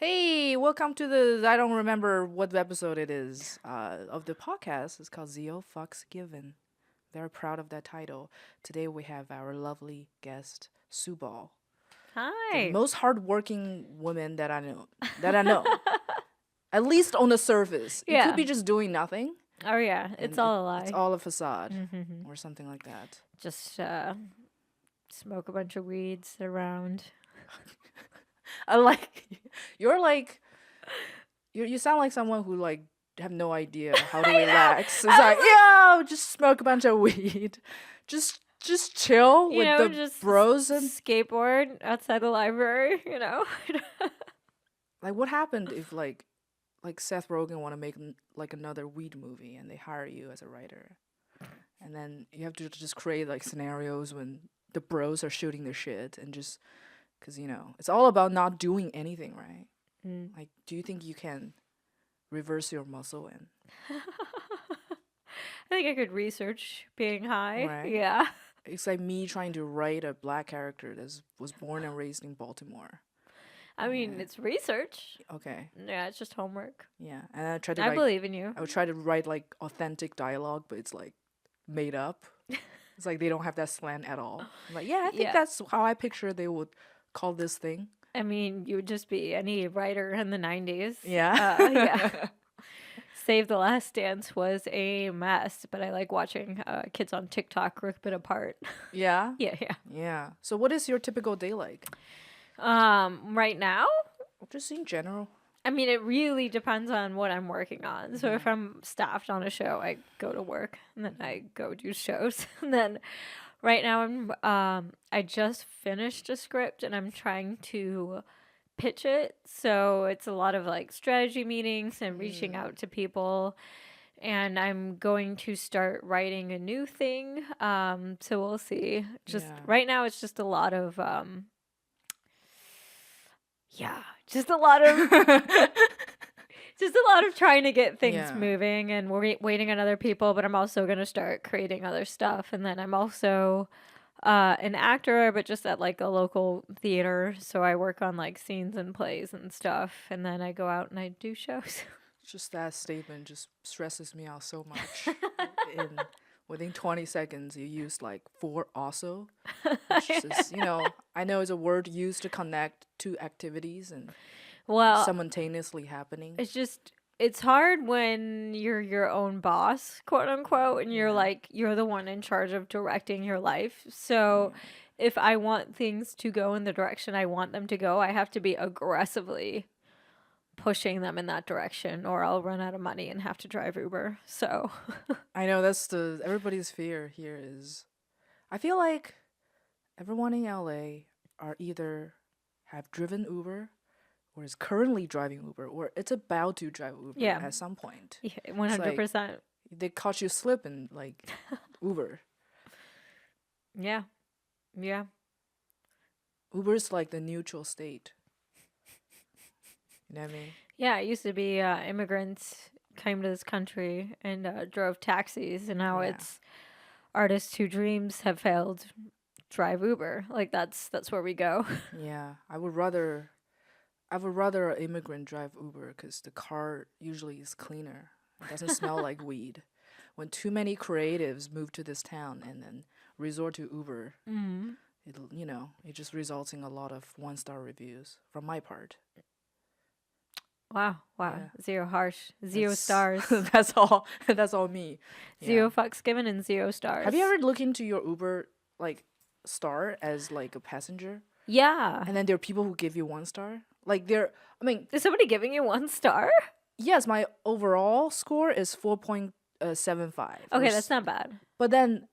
Hey, welcome to the I don't remember what episode it is of the podcast. It's called Zeo Given. Very proud of that title. Today we have our lovely guest, Subhah, the Hi. most hardworking woman that I know. That I know, at least on the surface. You could Yeah. be just doing nothing, Oh yeah, it's and all a it's lie. all a facade Mm-hmm. or something like that. Just smoke a bunch of weeds around. I like you're like you sound like someone who like have no idea how to I know. relax. It's like, yo, just smoke a bunch of weed. Just chill with the Just bros and skateboard outside the library. like what happened if like Seth Rogen want to make like another weed movie and they hire you as a writer. And then you have to just create like scenarios when the bros are shooting their shit and just cuz it's all about not doing anything, right? Mm. Like do you think you can reverse your muscle and I think I could research being high. right? Yeah. It's like me trying to write a black character that was born and raised in Baltimore. I mean, And it's research. okay, Yeah, it's just homework. yeah, and I tried to I like believe in you. I would try to write like authentic dialogue, but it's like made up. It's like they don't have that slant at all. I'm like, yeah, I think Yeah. that's how I picture they would call this thing. I mean, you would just be any writer in the 90s. Yeah. Yeah. Save the Last Dance was a mess, but I like watching kids on TikTok rip it apart. Yeah. Yeah, yeah. Yeah. So what is your typical day like? Right now, Just in general. I mean, it really depends on what I'm working on. So Yeah. if I'm staffed on a show, I go to work and then I go do shows. And then right now, I just finished a script and I'm trying to pitch it. So it's a lot of like strategy meetings and reaching out to people. And I'm going to start writing a new thing. So we'll see. Just Yeah. right now, it's just a lot of yeah, just a lot of just a lot of trying to get things Yeah. moving, and we're waiting on other people. But I'm also gonna start creating other stuff, and then I'm also an actor, but just at like a local theater. So I work on like scenes and plays and stuff, and then I go out and I do shows. Just that statement just stresses me out so much. In within 20 seconds, you used like four also, which is, I know is a word used to connect two activities and Well, simultaneously happening. it's hard when you're your own boss, quote unquote, and you're Yeah. like you're the one in charge of directing your life. So if I want things to go in the direction I want them to go, I have to be aggressively pushing them in that direction or I'll run out of money and have to drive Uber. So, I know that's everybody's fear here is I feel like everyone in LA are either have driven Uber or is currently driving Uber or it's about to drive Uber Yeah. at some point. yeah, 100%. They caught you slipping like Uber. Yeah. Yeah. Uber's like the neutral state. You know what I mean? Yeah, it used to be immigrants came to this country and drove taxis, and now Yeah. it's artists whose dreams have failed drive Uber. Like that's where we go. Yeah, I would rather an immigrant drive Uber because the car usually is cleaner. It doesn't smell like weed. When too many creatives move to this town and then resort to Uber, it just results in a lot of 1-star reviews from my part. Wow. Yeah. Zero harsh. Zero That's- stars. that's all. That's all me. Zero Yeah. fucks given and zero stars. Have you ever looked into your Uber like star as like a passenger, Yeah. and then there are people who give you 1 star? Like I mean, Is somebody giving you 1 star? yes, my overall score is 4.75. Okay, that's not bad. But then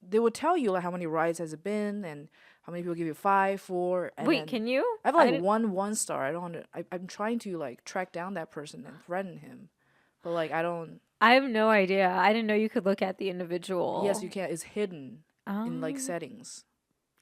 they would tell you like how many rides has it been and how many people give you 5, 4. And Wait, then can you? I have I like didn't- 1 1 star. I don't. I'm trying to like track down that person and threaten him, but like I don't. I have no idea. I didn't know you could look at the individual. Yes, you can. It's hidden in like Oh. settings.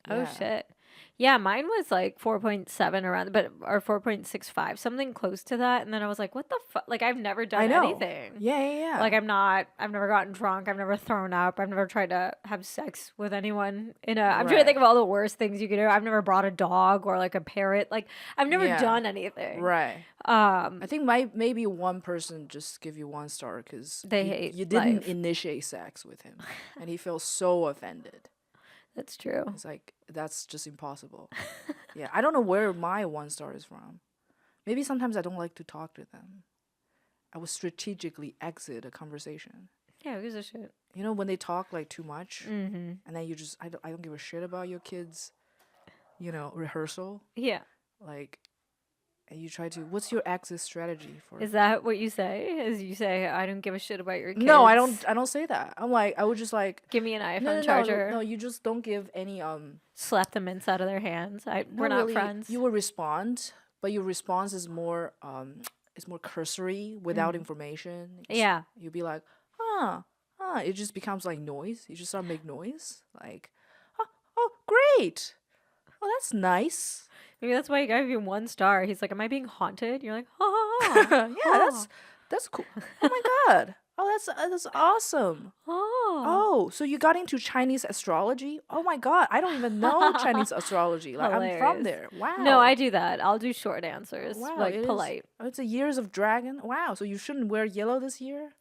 Oh Yeah. shit. Yeah, mine was like 4.7 around, but or 4.65, something close to that. And then I was like, what the fuck? Like, I've never I done know. anything. Yeah, yeah, yeah. Like, I've never gotten drunk. I've never thrown up. I've never tried to have sex with anyone I'm trying to think Right. of all the worst things you could do. I've never brought a dog or like a parrot. Like, I've never Yeah. done anything. Right. Um, I think maybe one person just give you 1 star because They hate you didn't life. initiate sex with him, and he feels so offended. That's true. It's like that's just impossible. Yeah, I don't know where my 1 star is from. Maybe sometimes I don't like to talk to them. I would strategically exit a conversation. Yeah, who gives a shit? You know, when they talk like too much, Mm-hmm. and then you just I don't give a shit about your kids. You know, rehearsal Yeah. like, and you try to. What's your exit strategy for? Is that what you say? Is you say, I don't give a shit about your kids? No, I don't. I don't say that. I'm like, I would just like. Give me an No, iPhone no, no, charger. no. You just don't give any Slap the mints out of their hands. We're not really, friends. You will respond, but your response is more it's more cursory without information. Yeah. You'll be like, it just becomes like noise. You just start make noise. Like, oh, great. Oh, that's nice. Maybe that's why he gave you 1 star. He's like, am I being haunted? You're like, Yeah, that's cool. Oh my god. Oh, that's awesome. Oh, so you got into Chinese astrology? Oh my god, I don't even know Chinese astrology. Like I'm from Hilarious. there. Wow. No, I do that. I'll do short answers. Wow, Like, it is- polite. It's a years of dragon. Wow, so you shouldn't wear yellow this year?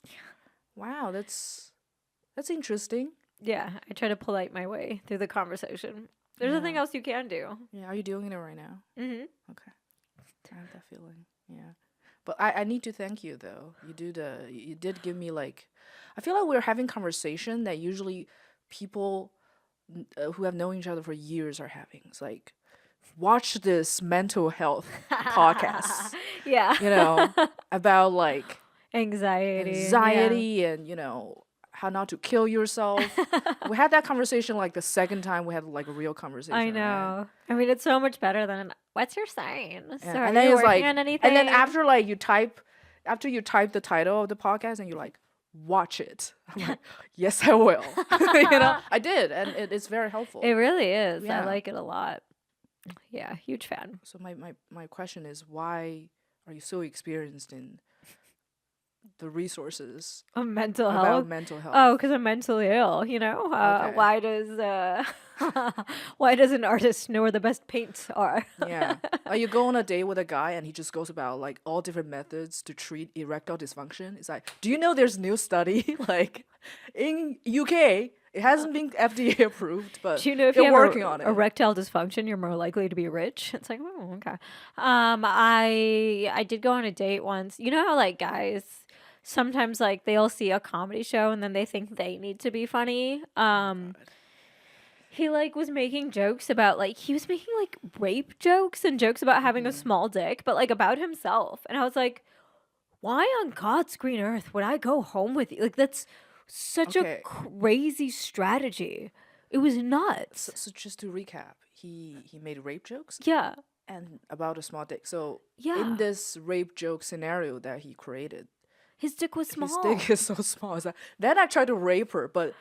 Wow, that's interesting. Yeah, I try to polite my way through the conversation. There's nothing else you can do. Yeah, are you doing it right now? Mm-hmm. Okay. I have that feeling. Yeah. But I need to thank you though. You did give me like I feel like we're having conversation that usually people who have known each other for years are having. It's like watch this mental health podcast, Yeah. you know, about like Anxiety. and how not to kill yourself. We had that conversation like the second time we had like a real conversation. I right? know. I mean, it's so much better than what's your sign? So And are then you it's working like, on anything? and then after you type the title of the podcast and you're like, watch it. I'm like, yes, I will. I did, and it's very helpful. It really is. Yeah. I like it a lot. Yeah, huge fan. So my question is, why are you so experienced in the resources Mental about health. mental health? Oh, because I'm mentally ill. You know. Okay. Why does an artist know where the best paints are? Yeah. You go on a date with a guy and he just goes about like all different methods to treat erectile dysfunction. It's like, do you know there's new study like in UK? It hasn't been FDA approved, but Do you know if they're you have working on it. erectile dysfunction, you're more likely to be rich? It's like, oh, okay. I did go on a date once. You know how like guys sometimes like they'll see a comedy show and then they think they need to be funny. He like was making jokes about like he was making like rape jokes and jokes about having a small dick, but like about himself. And I was like, why on God's green earth would I go home with you? Like that's such Okay. a crazy strategy. It was nuts. So just to recap, he made rape jokes Yeah. and about a small dick. So Yeah. in this rape joke scenario that he created, His dick was small. his dick is so small. It's like, then I tried to rape her, but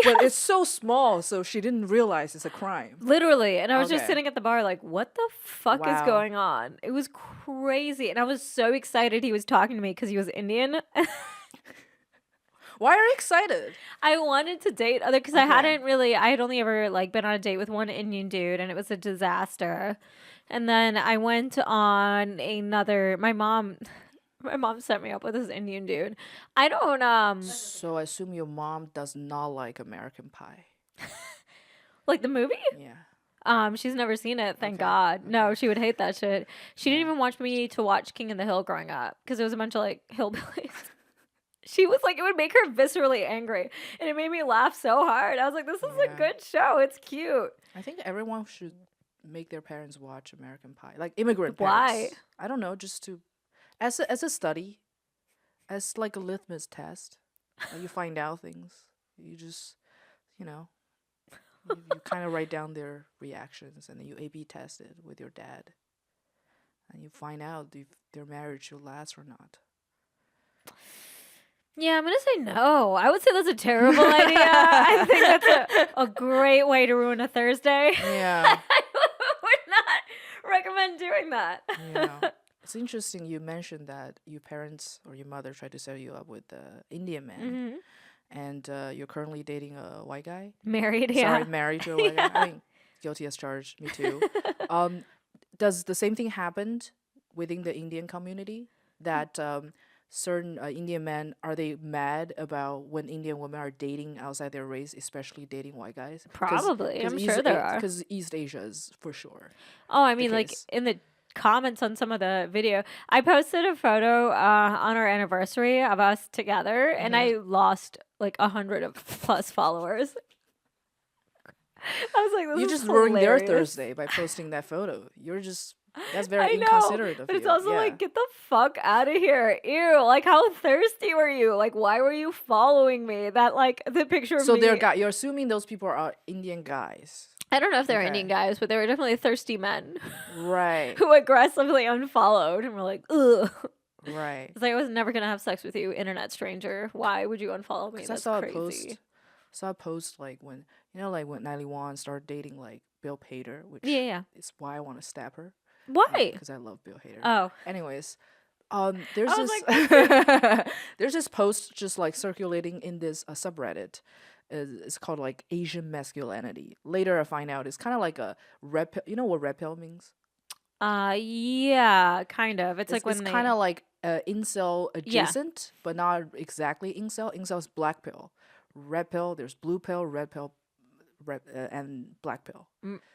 Yes. it's so small, so she didn't realize it's a crime. Literally. And I was just Okay. sitting at the bar like, what the fuck is Wow. going on? It was crazy. And I was so excited he was talking to me because he was Indian. Why are you excited? I wanted to date other because I Okay. had only ever like been on a date with one Indian dude and it was a disaster. And then I went on another my mom set me up with this Indian dude. I don't So I assume your mom does not like American Pie. like the movie? Yeah. She's never seen it, thank Okay, God. No, she would hate that shit. She didn't even want me to watch King of the Hill growing up because it was a bunch of like hillbillies. She was like, it would make her viscerally angry. And it made me laugh so hard. I was like, this is a Yeah. good show. It's cute. I think everyone should make their parents watch American Pie, like immigrant Why? parents. I don't know, just to as a study, as like a litmus test. Like you find out things. You just, you kind of write down their reactions and then you A/B test it with your dad, and you find out if their marriage will last or not. Yeah, I'm going to say no. I would say that's a terrible idea. I think that's a great way to ruin a Thursday. Yeah. doing that? Yeah. It's interesting you mentioned that your parents or your mother tried to set you up with the Indian man, and you're currently dating a white guy. Married, Sorry, yeah. married to a white guy. I mean, guilty as charged. Me too. Um, does the same thing happen within the Indian community? That certain Indian men, are they mad about when Indian women are dating outside their race, especially dating white guys? Probably. I'm sure there are. Because East Asia is for sure Oh, I the mean, like case. in the comments on some of the video, I posted a photo on our anniversary of us together, and I lost like 100 of plus followers. I was like, this You is just ruined their hilarious. Thursday by posting that photo. That's very I know, inconsiderate of but you. it's also Yeah. like, get the fuck out of here. Ew, like, how thirsty were you? Like, why were you following me? That, like, the picture of So me. you're assuming those people are Indian guys. I don't know if they were Okay. Indian guys, but they were definitely thirsty men Right. who aggressively unfollowed and were like, ugh. Right. It's like, I was never going to have sex with you, internet stranger. Why would you unfollow me? 'Cause That's I crazy. saw a post like when Natalie Wan started dating like Bill Hader, which Yeah. is why I want to stab her. Why? Because I love Bill Hader. Oh. Anyways, there's I was this there's this post just like circulating in this subreddit. It's called like Asian masculinity. Later I find out it's kind of like a red pill. You know what red pill means? Yeah, kind of. It's like when It's they... kind of like incel adjacent, but not exactly incel. Incel is black pill. Red pill, there's blue pill, red pill, and black pill.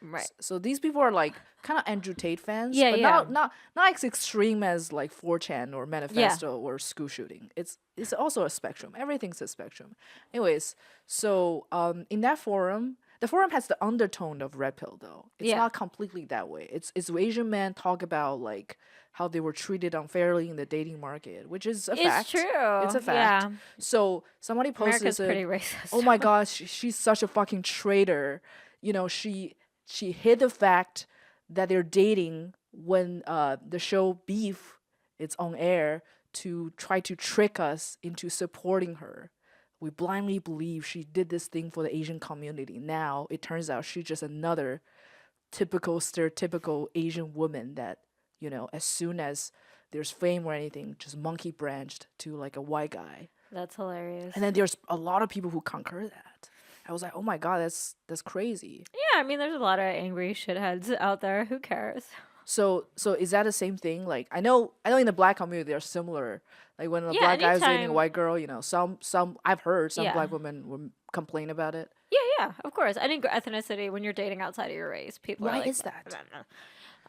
right. So these people are like kind of Andrew Tate fans, Yeah, but yeah. not as extreme as like 4chan or Manifesto or school shooting. It's also a spectrum. Everything's a spectrum. Anyways, so in that forum, the forum has the undertone of red pill though. It's not completely that way. It's Asian men talk about like how they were treated unfairly in the dating market, which is a fact. It's true. It's a fact. Yeah. So somebody posted America's pretty racist. oh my gosh, she's such a fucking traitor. You know, she hid the fact that they're dating when the show Beef it's on air to try to trick us into supporting her. We blindly believe she did this thing for the Asian community. Now it turns out she's just another typical stereotypical Asian woman that, you know, as soon as there's fame or anything, just monkey branched to like a white guy. That's hilarious. And then there's a lot of people who concur that. I was like, oh my god, that's crazy. Yeah, I mean, there's a lot of angry shitheads out there. Who cares? So is that the same thing? Like I know in the black community they're similar. Like when a black guy is dating a anytime- white girl, you know, some I've heard some Yeah. black women would complain about it. Yeah, of course. Any ethnicity, when you're dating outside of your race, people are Why like, is that?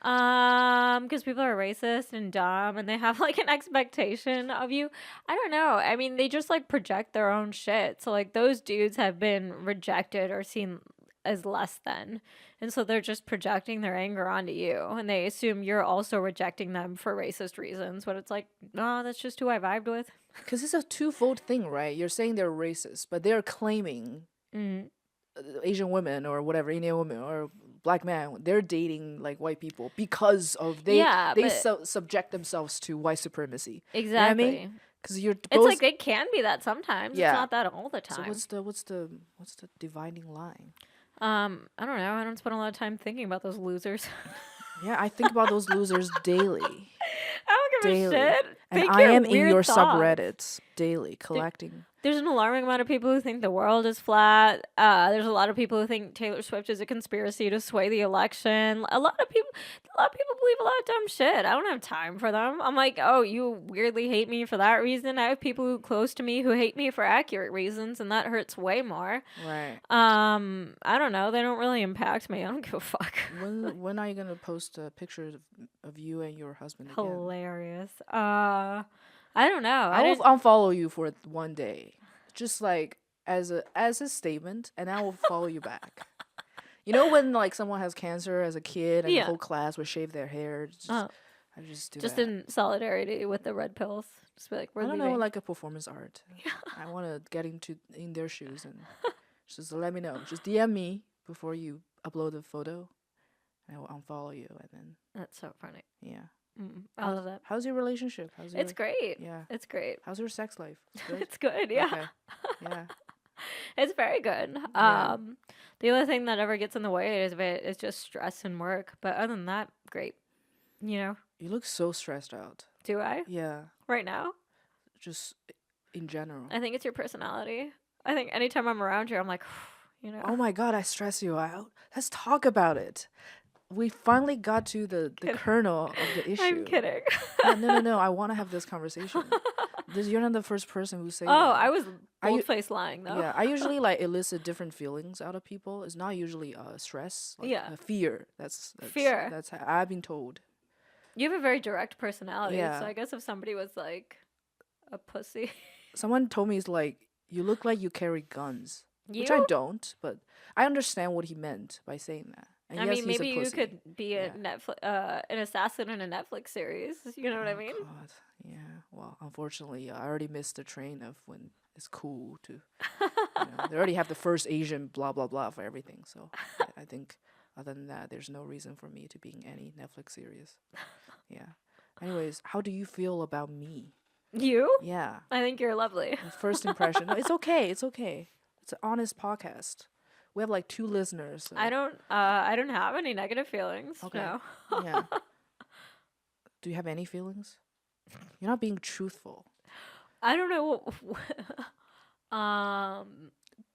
Because people are racist and dumb, and they have like an expectation of you. I don't know. I mean, they just like project their own shit. So like those dudes have been rejected or seen as less than, and so they're just projecting their anger onto you, and they assume you're also rejecting them for racist reasons. But it's like, no, that's just who I vibed with. Because it's a twofold thing, right? You're saying they're racist, but they're claiming Asian women or whatever, Indian women or black men, they're dating like white people because of they subject themselves to white supremacy. Exactly. You know what I mean? Because you're It's like they can be that sometimes. Yeah. It's not that all the time. So what's the dividing line? I don't know. I don't spend a lot of time thinking about those losers. Yeah, I think about those losers daily. I don't give Daily. a shit. And Think I your am in weird your thoughts. subreddits daily collecting. There's an alarming amount of people who think the world is flat. There's a lot of people who think Taylor Swift is a conspiracy to sway the election. A lot of people believe a lot of dumb shit. I don't have time for them. I'm like, oh, you weirdly hate me for that reason. I have people who close to me who hate me for accurate reasons, and that hurts way more. Right. I don't know. They don't really impact me. I don't give a fuck. When are you gonna post pictures of you and your husband again? Hilarious. I don't know. I will unfollow you for one day, just like as a statement, and I will follow you back. You know when like someone has cancer as a kid and the whole class would shave their hair. I just do just that. in solidarity with the red pills. Just be like, we're I don't leaving. know, like a performance art. I want to get in their shoes and just let me know. Just DM me before you upload the photo, and I will unfollow you. And then That's so funny. yeah. I love that. How's your relationship? It's great. Yeah. It's great. How's your sex life? It's good. It's good. Yeah. Okay. Yeah. It's very good. Yeah. The only thing that ever gets in the way is just stress and work. But other than that, great. You know, You look so stressed out. do I Yeah, right now? just in general. I think it's your personality. I think anytime I'm around you, I'm like, you know. Oh my god, I stress you out. Let's talk about it. We finally got to the Kidding. kernel of the issue. I'm kidding. Yeah, no. I want to have this conversation. You're not the first person who say Oh, that. I was Are you- bold-faced lying though. Yeah, I usually like elicit different feelings out of people. It's not usually stress, like Yeah. Fear. That's Fear. That's how I've been told. You have a very direct personality, Yeah. so I guess if somebody was like a pussy, Someone told me it's like you look like you carry guns, you. which I don't, but I understand what he meant by saying that. And I yes, mean, he's maybe a you pussy. could be a Yeah. an assassin in a Netflix series. You know what I Oh, mean? God. Yeah. Well, unfortunately, I already missed the train of when it's cool to. They already have the first Asian blah blah blah for everything. So I think other than that, there's no reason for me to be in any Netflix series. Yeah. Anyways, how do you feel about me? You? Yeah. I think you're lovely. The first impression. No, it's okay. It's okay. It's an honest podcast. We have like 2 listeners. So. I don't have any negative feelings. Okay. No. Yeah. Do you have any feelings? You're not being truthful. I don't know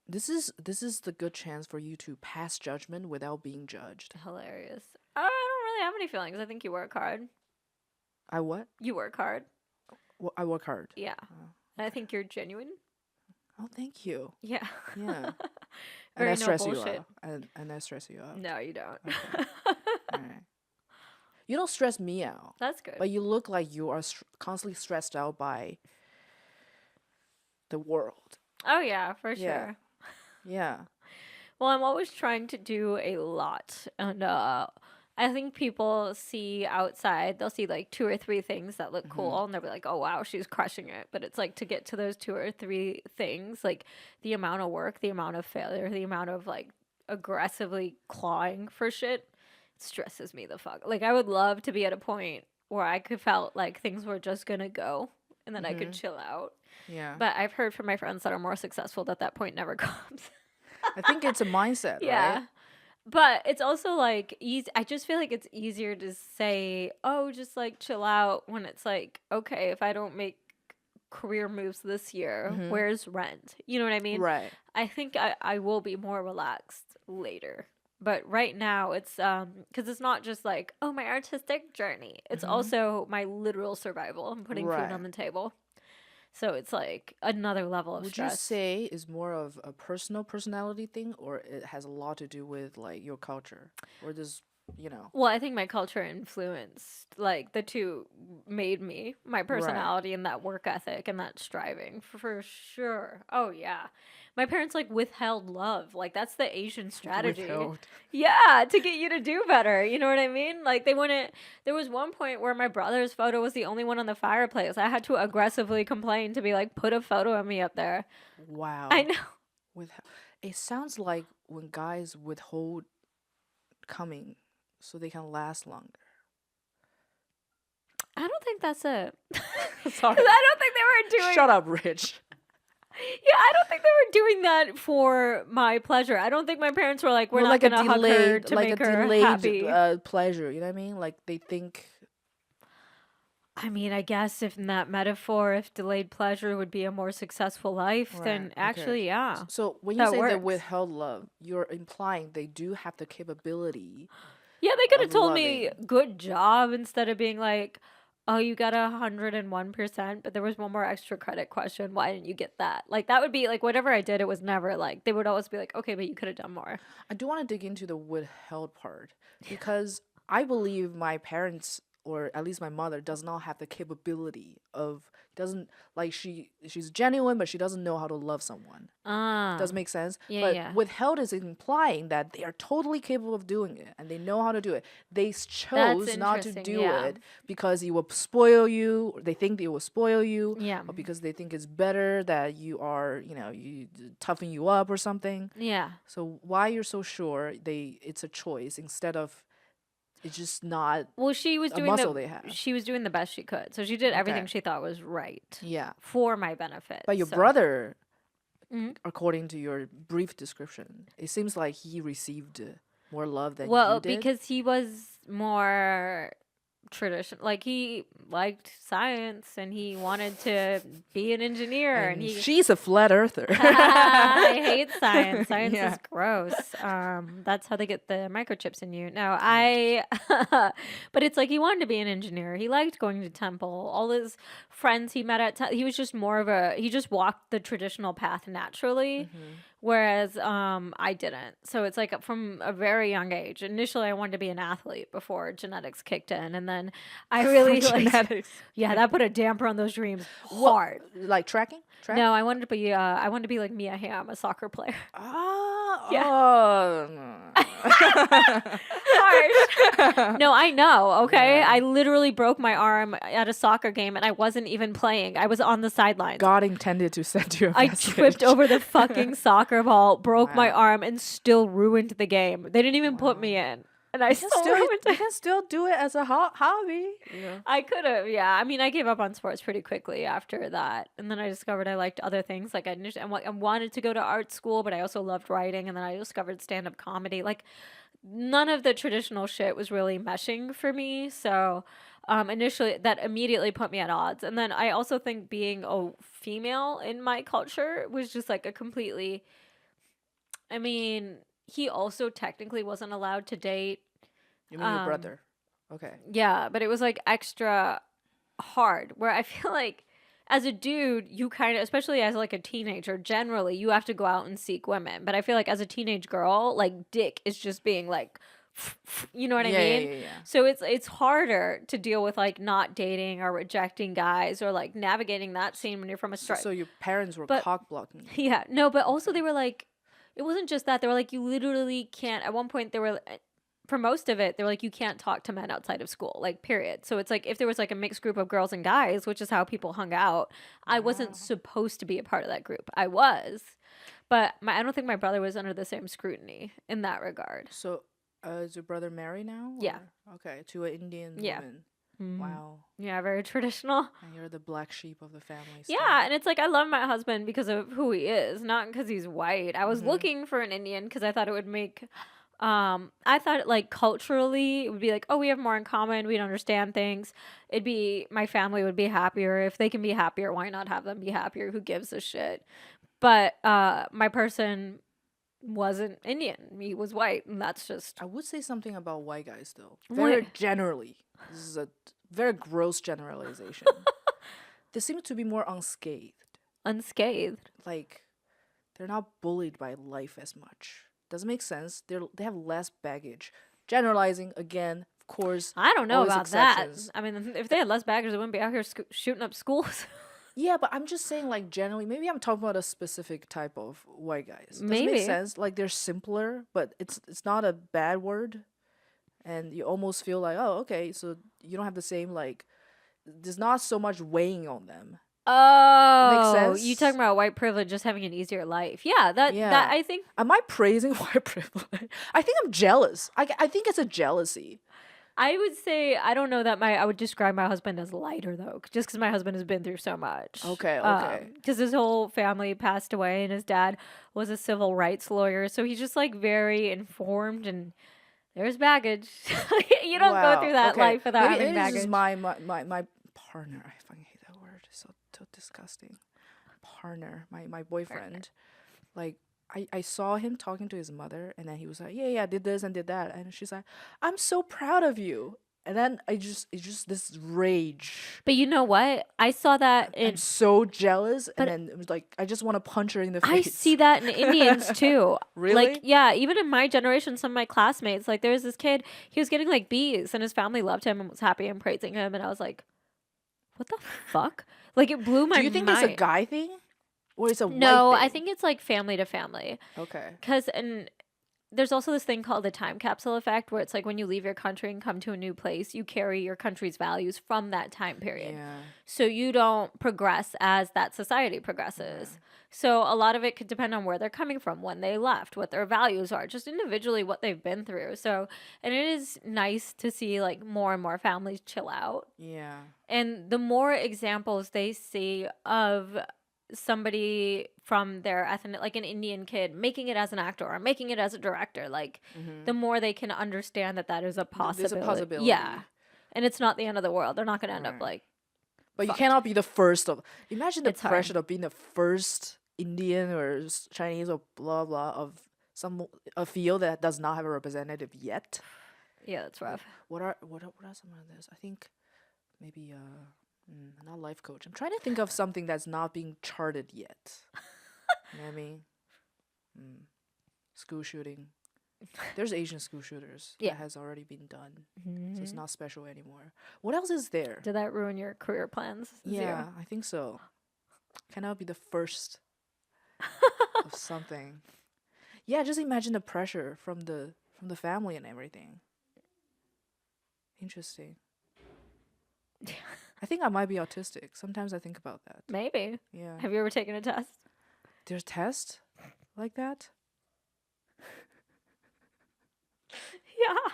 This is the good chance for you to pass judgment without being judged. hilarious. I don't really have any feelings. I think you work hard. I what? You work hard. Well, I work hard. Yeah. And I think you're genuine. Oh, thank you. Yeah. Yeah. And Very I no stress you bullshit. out. And I stress you out. No, you don't. Okay. All right. You don't stress me out, That's good. but you look like you are constantly stressed out by the world. Oh yeah, for Yeah. sure. Yeah. Well, I'm always trying to do a lot, and I think people see outside, they'll see like 2 or 3 things that look cool, and they'll be like, "Oh wow, she's crushing it." But it's like to get to those 2 or 3 things, like the amount of work, the amount of failure, the amount of like aggressively clawing for shit stresses me the fuck. Like I would love to be at a point where I could felt like things were just gonna go, and then I could chill out. Yeah. But I've heard from my friends that are more successful that point never comes. I think it's a mindset, Yeah. right? But it's also like easy. I just feel like it's easier to say, "Oh, just like chill out," when it's like, "Okay, if I don't make career moves this year, where's rent?" You know what I mean? Right. I think I will be more relaxed later. But right now it's cuz it's not just like, "Oh, my artistic journey." It's also my literal survival. I'm putting food on the table. So it's like another level of Would stress. you say is more of a personal personality thing, or it has a lot to do with like your culture, or does Well, I think my culture influenced, like, the two made me, my personality and that work ethic and that striving, for sure. Oh, yeah. My parents, like, withheld love. Like, that's the Asian strategy. Withheld. Yeah, to get you to do better. You know what I mean? Like, they wouldn't. There was one point where my brother's photo was the only one on the fireplace. I had to aggressively complain to be like, put a photo of me up there. Wow. I know. It sounds like when guys withhold coming so they can last longer. I don't think that's it. Sorry. 'Cause I don't think they were doing. Shut up, Rich. Yeah, I don't think they were doing that for my pleasure. I don't think my parents were like, we're Well, not gonna hug her to like make a her delayed happy. pleasure. You know what I mean? Like they think. I mean, I guess if in that metaphor, if delayed pleasure would be a more successful life, then Right, okay. actually, yeah. So when you That say the works. withheld love, you're implying they do have the capability. Yeah, they could have of told me loving. good job instead of being like, oh, you got 101%, but there was one more extra credit question. Why didn't you get that? Like that would be like whatever I did, it was never like they would always be like, okay, but you could have done more. I do want to dig into the withheld part because I believe my parents, or at least my mother, does not have the capability of doesn't like she's genuine, but she doesn't know how to love someone. Does make sense? Yeah, but yeah. withheld is implying that they are totally capable of doing it and they know how to do it. They chose not to interesting, do yeah. it because it will spoil you, or they think it will spoil you, Yeah. or because they think it's better that you are, you toughen you up or something. Yeah. So why you're so sure it's a choice instead of it's just not Well, she was a doing muscle they have. she was doing the best she could. So she did everything Okay. she thought was right Yeah. for my benefit. But your So- brother, Mhm. according to your brief description, it seems like he received more love than Well, you did. because he was more tradition. Like he liked science and he wanted to be an engineer, and And he. she's a flat earther. I hate science. Science Yeah. is gross. That's how they get the microchips in you. No, but it's like he wanted to be an engineer. He liked going to temple. All his friends he met at, he was just more of he just walked the traditional path naturally. Whereas I didn't. So it's like from a very young age. Initially, I wanted to be an athlete before genetics kicked in, and then I really like Genetics. yeah, that put a damper on those dreams What- hard. Like tracking? Track? No, I wanted to be like Mia Hamm, a soccer player. Ah, Yeah. oh, no. Harsh. No, I know. Okay, Yeah. I literally broke my arm at a soccer game, and I wasn't even playing. I was on the sidelines. God intended to send you a I message. tripped over the fucking soccer ball, broke my Wow. arm, and still ruined the game. They didn't even put me in, and I still ruined You it. can still do it as a hobby. Yeah. I could have, yeah. I mean, I gave up on sports pretty quickly after that, and then I discovered I liked other things. Like I wanted to go to art school, but I also loved writing, and then I discovered stand-up comedy. Like none of the traditional shit was really meshing for me. So initially, that immediately put me at odds. And then I also think being a female in my culture was just like a completely. I mean, he also technically wasn't allowed to date. You mean your brother? Okay. Yeah, but it was like extra hard where I feel like as a dude, you kind of, especially as like a teenager, generally you have to go out and seek women. But I feel like as a teenage girl, like dick is just being like, you know what I mean? Yeah. So it's harder to deal with like not dating or rejecting guys or like navigating that scene when you're from a straight. So your parents were But- cock blocking you. Yeah, no, but also they were like, it wasn't just that. They were like, you literally can't. At one point, they were, for most of it, they were like, you can't talk to men outside of school, like, period. So it's like, if there was like a mixed group of girls and guys, which is how people hung out, I wasn't supposed to be a part of that group. I was, but I don't think my brother was under the same scrutiny in that regard. So, is your brother married now? Yeah. or- Okay, to an Indian Yeah. woman. Mhm. Wow. Yeah, very traditional. And you're the black sheep of the family. still. Yeah, and it's like I love my husband because of who he is, not because he's white. I was looking for an Indian because I thought it would make I thought like culturally it would be like, oh, we have more in common, we'd understand things. It'd be my family would be happier. If they can be happier, why not have them be happier? Who gives a shit? But my person wasn't Indian. He was white, and that's just I would say something about white guys though. What? Very generally. This is a very gross generalization. They seem to be more unscathed. unscathed. Like they're not bullied by life as much. Doesn't make sense. They have less baggage. Generalizing again, of course. I don't know always about that. exceptions. I mean, if they had less baggage, they wouldn't be out here shooting up schools. Yeah, but I'm just saying, like, generally, maybe I'm talking about a specific type of white guys. Does it Maybe. make sense? Like, they're simpler, but it's not a bad word, and you almost feel like, oh, okay, so you don't have the same like. There's not so much weighing on them. Oh, sense? you talking about white privilege just having an easier life? Yeah, that Yeah. I think Am I praising white privilege? I think I'm jealous. I think it's a jealousy. I would say I don't know that I would describe my husband as lighter though, just because my husband has been through so much. Okay. Because his whole family passed away, and his dad was a civil rights lawyer, so he's just like very informed, and there's baggage. You don't go Wow, through that okay. life without Maybe having this baggage. is my partner. I fucking hate that word. It's so disgusting. Partner, my boyfriend. Like I saw him talking to his mother, and then he was like, yeah, I did this and did that, and she's like, I'm so proud of you. And then it's just this rage. But you know what? I saw that in. I'm so jealous, But- and then it was like I just want to punch her in the I face. see that in Indians too. Really? Like, yeah, even in my generation, some of my classmates, like there was this kid, he was getting like B's, and his family loved him and was happy and praising him, and I was like, what the fuck? Like it blew my mind. Do you think it's a guy thing, or it's a No, white I thing? think it's like family to family. Okay. Because and there's also this thing called the time capsule effect, where it's like when you leave your country and come to a new place, you carry your country's values from that time period. Yeah. So you don't progress as that society progresses. So a lot of it could depend on where they're coming from, when they left, what their values are, just individually what they've been through. So, and it is nice to see like more and more families chill out. Yeah. And the more examples they see of somebody from their ethnic, like an Indian kid, making it as an actor or making it as a director, like the more they can understand that that is a possibility. There's a possibility. Yeah. and it's not the end of the world. They're not going to end up Right. like. But you fucked. cannot be the first of. Imagine the It's hard. pressure of being the first Indian or Chinese or blah blah of a field that does not have a representative yet. Yeah, that's rough. What are some of this? I think maybe not life coach. I'm trying to think of something that's not being charted yet. You know what I mean? School shooting. There's Asian school shooters. Yeah. That has already been done. So it's not special anymore. What else is there? Did that ruin your career plans? Yeah, Zero? I think so. Cannot be the first of something. Yeah, just imagine the pressure from the family and everything. Interesting. I think I might be autistic. Sometimes I think about that. Maybe. Yeah. Have you ever taken a test? There's tests like that? Yeah.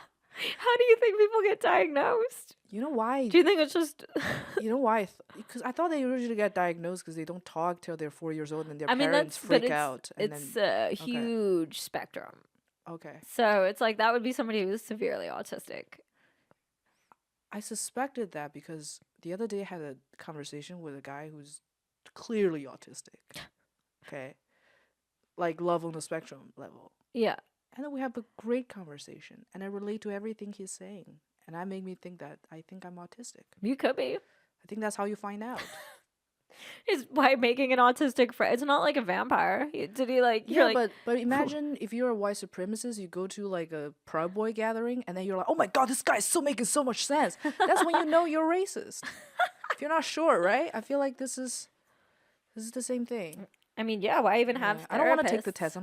How do you think people get diagnosed? You know why? Do you think it's just? You know why? Because I thought they usually get diagnosed because they don't talk till they're 4 years old and their I mean, parents but freak it's out. And it's a huge spectrum. okay. So it's like that would be somebody who's severely autistic. I suspected that because the other day I had a conversation with a guy who's clearly autistic. Okay. Like love on the spectrum level. Yeah. And then we have a great conversation and I relate to everything he's saying. And that made me think that I think I'm autistic. You could be. I think that's how you find out. Is by making an autistic friend. It's not like a vampire. Did he like? Yeah, You're like, but imagine if you're a white supremacist, you go to like a Proud Boy gathering, and then you're like, oh my god, this guy's so making so much sense. That's when you know you're racist. If you're not sure, right? I feel like this is the same thing. I mean, yeah. Why even have? Yeah, I don't want to take the therapists? test. I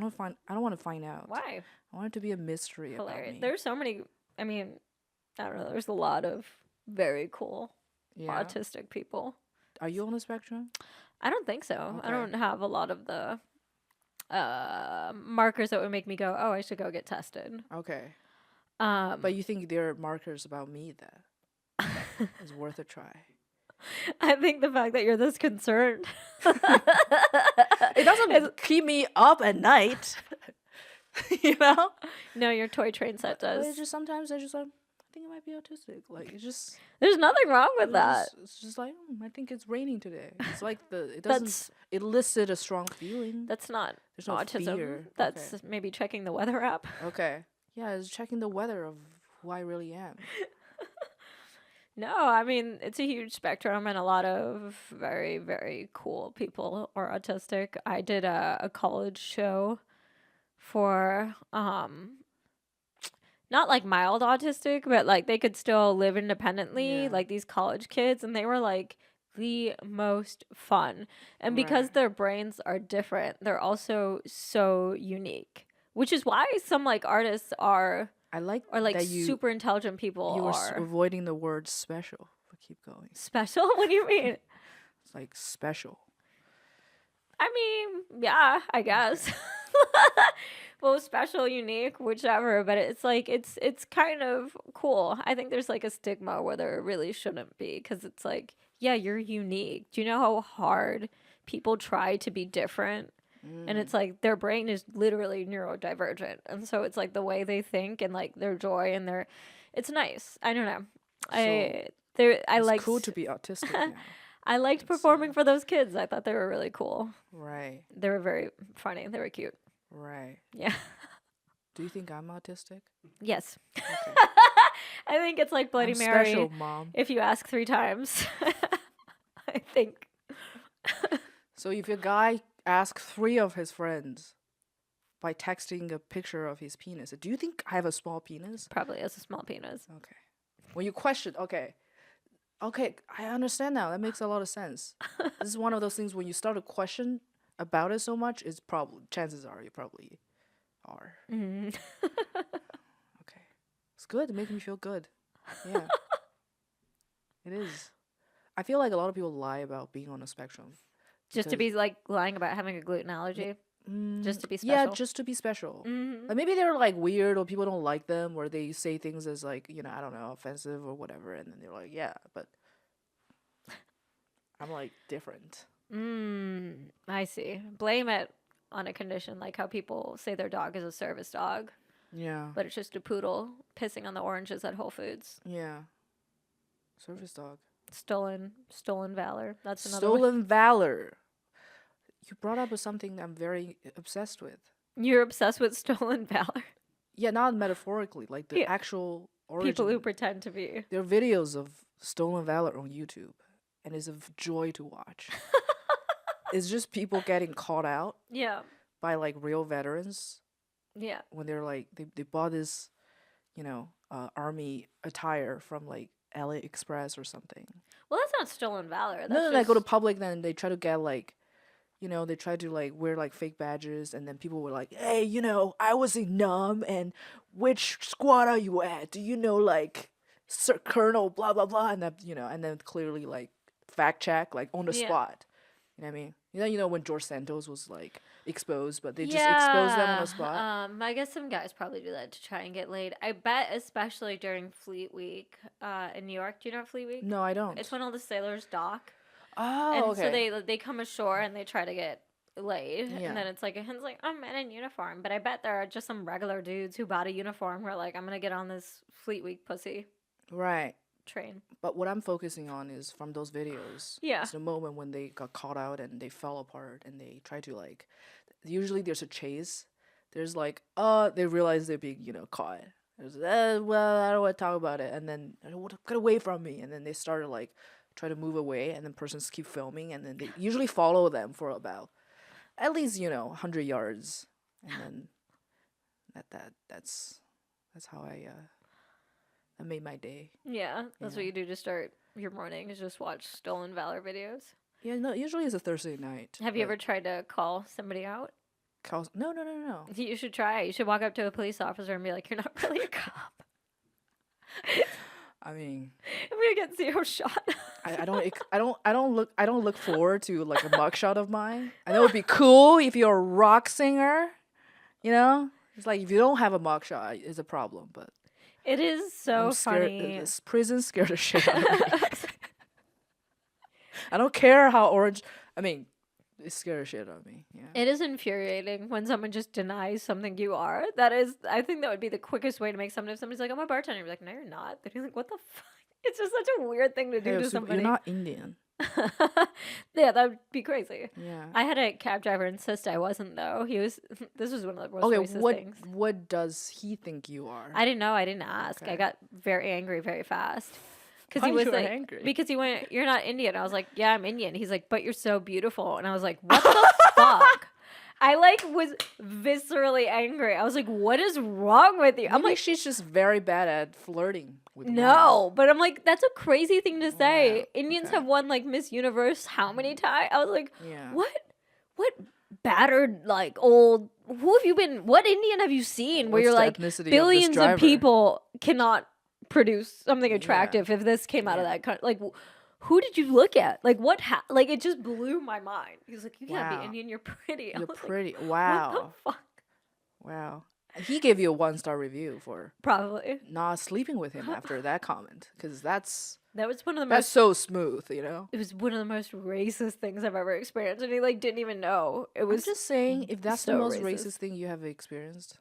don't want to find out. Why? I want it to be a mystery about Hilarious. me. There's so many. I mean, I don't know. There's a lot of very cool Yeah. autistic people. Are you on the spectrum? I don't think so. Okay. I don't have a lot of the markers that would make me go, oh, I should go get tested. Okay. But But you think there are markers about me that is worth a try? I think the fact that you're this concerned. It doesn't keep me up at night. You know? No, your toy train set But does. it's just sometimes I just like I think I might be autistic. Like it's just There's nothing wrong with that. It's just like I think it's raining today. It's like it doesn't elicit a strong feeling. That's not There's no autism. fear. That's Okay. maybe checking the weather app. Okay. Yeah, it's checking the weather of who I really am. No, I mean, it's a huge spectrum, and a lot of very, very cool people are autistic. I did a college show for not like mild autistic, but like they could still live independently, Yeah. like these college kids, and they were like the most fun. And because Right. their brains are different, they're also so unique, which is why some like artists are I like or like that you super intelligent people you were are avoiding the word special. But keep going. special. What do you mean? It's like special. I mean, yeah, I guess. Well, special, unique, whichever, but it's like it's kind of cool. I think there's like a stigma where there really shouldn't be, because it's like, yeah, you're unique. Do you know how hard people try to be different? And it's like their brain is literally neurodivergent, and so it's like the way they think and like their joy and their, it's nice. I don't know. I It's like cool to be autistic now. I liked performing for those kids. I thought they were really cool. Right. They were very funny. They were cute. Right. Yeah. Do you think I'm autistic? Yes. Okay. I think it's like Bloody I'm Mary. special, Mom. If you ask 3 times, I think. So if a guy asks 3 of his friends by texting a picture of his penis, do you think I have a small penis? Probably has a small penis. Okay. When you question, okay, I understand now. That makes a lot of sense. This is one of those things when you start to question about it so much, it's probably chances are you probably are. Mm. Okay, it's good. It makes me feel good. Yeah, it is. I feel like a lot of people lie about being on a spectrum. Just to because- be like lying about having a gluten allergy. Just to be Yeah, special. just to be special. Mhm. Like maybe they're like weird or people don't like them or they say things as like, I don't know, offensive or whatever. And then they're like, yeah, but I'm like different. I see. Blame it on a condition like how people say their dog is a service dog, Yeah. but it's just a poodle pissing on the oranges at Whole Foods. Yeah. Service dog. Stolen valor. That's another Stolen valor. You brought up something that I'm very obsessed with. one. You're obsessed with stolen valor. Yeah, not metaphorically, like the Yeah. actual People who origin. pretend to be. There are videos of stolen valor on YouTube, and it's a joy to watch. It's just people getting caught out Yeah. by like real veterans Yeah. when they're like they bought this, army attire from like AliExpress or something. Well, that's not stolen valor. That's No, they go to just- public, then they try to get like, they try to like wear like fake badges, and then people were like, hey, I was in Nam, and which squad are you at? Do you know like Sir Colonel blah blah blah, and that and then clearly like fact check like on the Yeah. spot. You know what I mean? When George Santos was like exposed, but they just exposed them on the spot. I guess some guys probably do that to try and get laid. I bet, especially during Fleet Week in New York. Do you know what Fleet Week? No, I don't. It's when all the sailors dock, Oh, and okay. so they come ashore and they try to get laid, Yeah. and then it's like I'm in a uniform. But I bet there are just some regular dudes who bought a uniform who are like, I'm gonna get on this Fleet Week pussy Right. train. But what I'm focusing on is from those videos. Yeah. It's the moment when they got caught out and they fell apart and they try to like. Usually there's a chase. There's like, they realize they're being caught. There's well, I don't want to talk about it, and then get away from me, and then they started like try to move away, and then persons keep filming, and then they usually follow them for about at least 100 yards, and then that's how I made my day. Yeah, that's Yeah. what you do to start your morning is just watch stolen valor videos. Yeah, no, usually it's a Thursday night. Have you but ever tried to call somebody out? No. You should try it. You should walk up to a police officer and be like, "You're not really a cop." I mean, I'm gonna get Zeo shot. I don't look forward to like a mugshot of mine. I know it'd be cool if you're a rock singer, It's like if you don't have a mugshot, it's a problem. But It is so I'm scared. funny. This prison scared the shit out of me. I don't care how orange. I mean, it scared the shit out of me. Yeah. It is infuriating when someone just denies something you are. That is, I think that would be the quickest way to make something. If somebody's like, "I'm a bartender," you're like, "No, you're not." Then you're like, "What the fuck?" It's just such a weird thing to do Hey, to so somebody. you're not Indian. Yeah, that would be crazy. Yeah. I had a cab driver insist I wasn't though. He was. This was one of the most Okay, racist things. what does he think you are? I didn't know. I didn't ask. I Okay. got very angry very fast. Because Why he was you were like, angry? because he went, "You're not Indian." I was like, "Yeah, I'm Indian." He's like, "But you're so beautiful." And I was like, "What the fuck?" I like was viscerally angry. I was like, "What is wrong with you?" I'm Maybe like, she's just very bad at flirting with women. "No," but I'm like, "That's a crazy thing to say." Wow, Indians okay. have won like Miss Universe how many times? I was like, Yeah. What battered like old? Who have you been? What Indian have you seen where What's you're the like ethnicity of this billions of driver? people cannot produce something attractive if this came out of Yeah. that country? Like, who did you look at? Like, what? Like, it just blew my mind. He was like, "You can't Wow. be Indian. You're pretty." I You're was pretty. Like, Wow. what the fuck? Wow. He gave you a 1-star review for Probably. not sleeping with him after that comment, because that's That was one of the that's most. so smooth, It was one of the most racist things I've ever experienced, and he like didn't even know it I'm was. just saying, if that's the so most racist. racist thing you have experienced,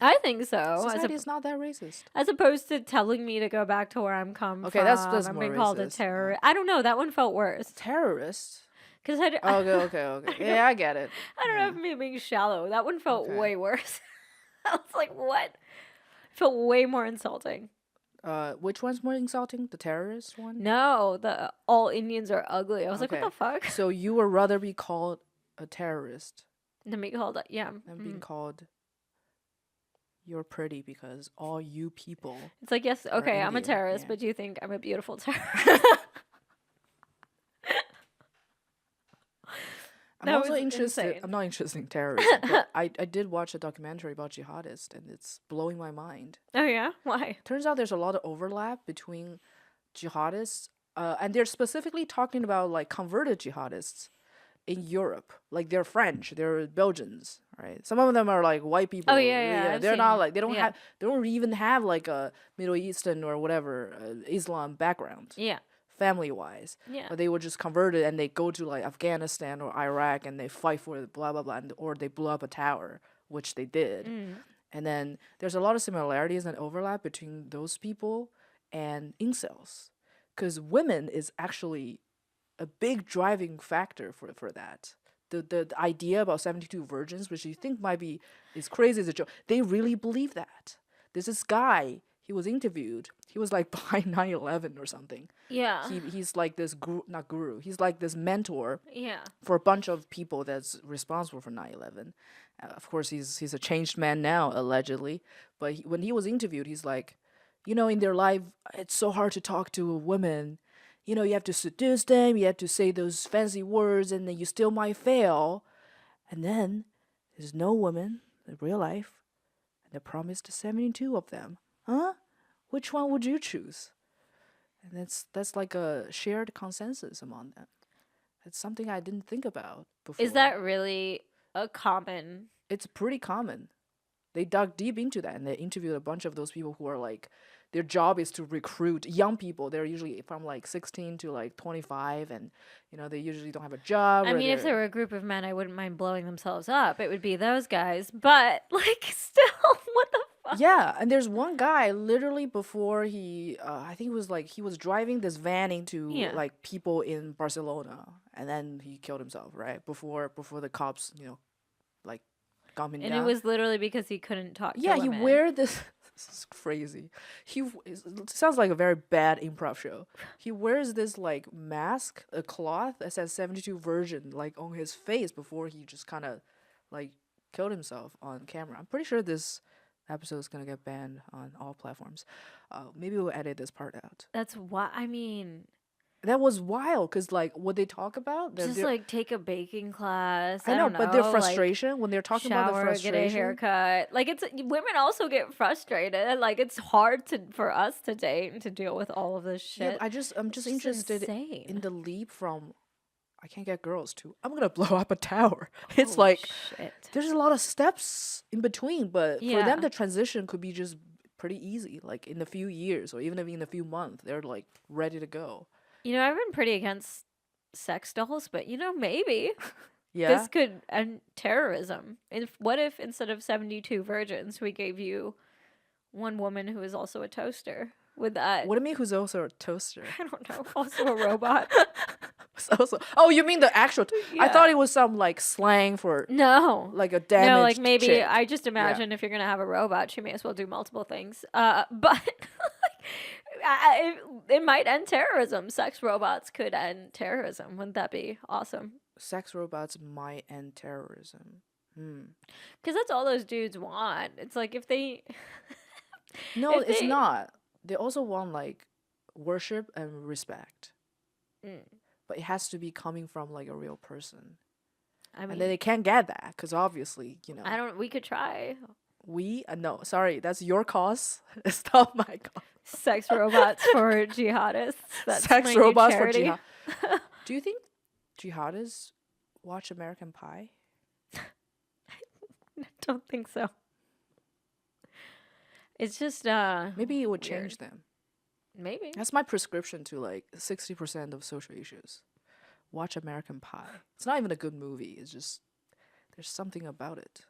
I think so. society is not that racist. As opposed to telling me to go back to where I'm come Okay, from. that's I'm more being called a racist. terrorist. I don't know. That one felt worse. Terrorist. Because Okay. Yeah, I get it. I don't know if me being shallow. That one felt Okay. way worse. I was like, what? It felt way more insulting. Which one's more insulting? The terrorist one? No, the all Indians are ugly. I was like, Okay. what the fuck? So you would rather be called a terrorist To be called, yeah. than being called you're pretty because all you people. It's like, yes, okay, I'm a Indian, terrorist, yeah. but do you think I'm a beautiful terrorist? I'm That also was interested. insane. I'm not interested in terrorism, but I did watch a documentary about jihadists, and it's blowing my mind. Oh, yeah? Why? Turns out there's a lot of overlap between jihadists, and they're specifically talking about like converted jihadists in Europe. Like they're French, they're Belgians, right? Some of them are like white people. Oh, yeah, I've They're not seen- like they don't yeah. have they don't even have like a Middle Eastern or whatever Islam background. Yeah. Family wise, Yeah. but they were just converted and they go to like Afghanistan or Iraq and they fight for blah blah blah, or they blew up a tower, which they did. And then there's a lot of similarities and overlap between those people and incels. because women is actually a big driving factor for that. The idea about 72 virgins, which you think might be is crazy as a joke, they really believe that. There's this guy, he was interviewed. He was like behind 9/11 or something. Yeah. He's like this not guru. He's like this mentor Yeah. for a bunch of people that's responsible for 9/11. Of course, he's a changed man now, allegedly. But when he was interviewed, he's like, in their life, it's so hard to talk to a woman. You have to seduce them, you have to say those fancy words, and then you still might fail. And then there's no woman in real life, and they promised 72 of them. Huh? Which one would you choose? And that's like a shared consensus among them. It's something I didn't think about before. Is that really a common? It's pretty common. They dug deep into that, and they interviewed a bunch of those people who are like, their job is to recruit young people. They're usually from like 16 to like 25, and they usually don't have a job. I mean, if there were a group of men, I wouldn't mind blowing themselves up. It would be those guys, but like, still, what the fuck? Yeah, and there's one guy literally before he, I think it was like he was driving this van into like people in Barcelona, and then he killed himself right before the cops, like got him down. And it was literally because he couldn't talk. Yeah, to he women. wear this. This is crazy. It sounds like a very bad improv show. He wears this like mask, a cloth that says 72 virgin like on his face before he just kind of like killed himself on camera. I'm pretty sure this episode is gonna get banned on all platforms. Maybe we'll edit this part out. That's why. I mean, that was wild because like what they talk about, just like take a baking class. I know, don't but their know, frustration like, when they're talking shower, about the frustration, get a haircut. Like it's women also get frustrated. Like it's hard for us to date and to deal with all of this shit. Yeah, I'm just interested insane. in the leap from I can't get girls to I'm gonna blow up a tower. It's like shit. There's a lot of steps in between, but for them the transition could be just pretty easy. Like in a few years or even in a few months, they're like ready to go. I've been pretty against sex dolls, but maybe Yeah, this could end terrorism. What if instead of 72 virgins, we gave you one woman who is also a toaster? Would that? What do you mean? Who's also a toaster? I don't know. Also a robot. Oh, you mean the actual? I thought it was some like slang for no, like a damaged. No, like maybe chick. I just imagine if you're gonna have a robot, she may as well do multiple things. But. It might end terrorism. Sex robots could end terrorism. Wouldn't that be awesome? Sex robots might end terrorism. Because that's all those dudes want. It's like if they. No, it's not. They also want like worship and respect. But it has to be coming from like a real person. I mean, and then they can't get that because obviously, We could try. No, sorry, that's your cause. It's not my cause. Sex robots for jihadists. That's Sex robots for jihad. Do you think jihadists watch American Pie? I don't think so. It's just maybe it would weird. change them. Maybe. That's my prescription to like 60% of social issues. Watch American Pie. It's not even a good movie. It's just there's something about it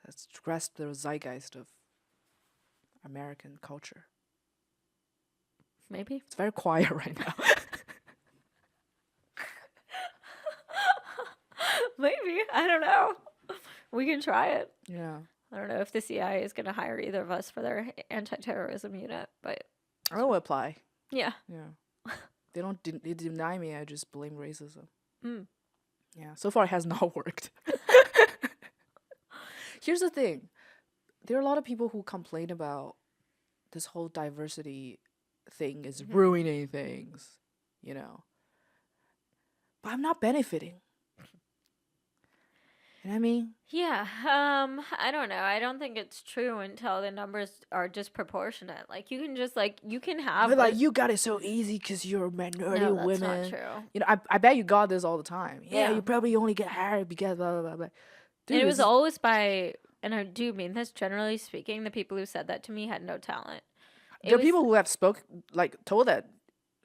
that's grasped the zeitgeist of American culture. Maybe. It's very quiet right now. Maybe. I don't know. We can try it. Yeah. I don't know if the CIA is going to hire either of us for their anti-terrorism unit, but I will apply. yeah. Yeah. They deny me, I just blame racism. Yeah. So far it has not worked. Here's the thing. There are a lot of people who complain about this whole diversity thing is ruining things, But I'm not benefiting. You know what I mean? Yeah. I don't know. I don't think it's true until the numbers are disproportionate. Like you can just you can have. But like you got it so easy because you're a minority no, that's women. not true. I bet you got this all the time. Yeah. You probably only get hired because blah blah blah. Blah. Dude, And it was always by, and I do mean this generally speaking, the people who said that to me had no talent. There are people who have said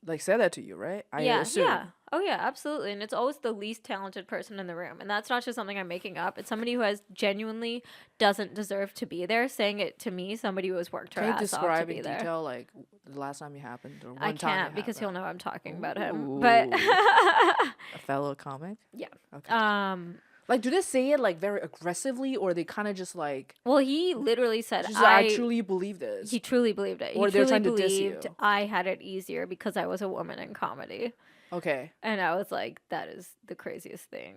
that to you, right? I assume. Yeah, Oh yeah, absolutely. And it's always the least talented person in the room. And that's not just something I'm making up. It's somebody who has genuinely doesn't deserve to be there saying it to me, somebody who has worked her Can you ass off to describe be in there. detail, like the last time it happened or I one time it can't because he'll happened? know I'm talking about him. But Ooh, a fellow comic. yeah. Okay. Um Like, do they say it like very aggressively, or they kind of just like well, he literally said just I truly believe this, he truly believed it. He or they're truly trying to diss you? believed I had it easier because I was a woman in comedy. Okay. And I was like, that is the craziest thing.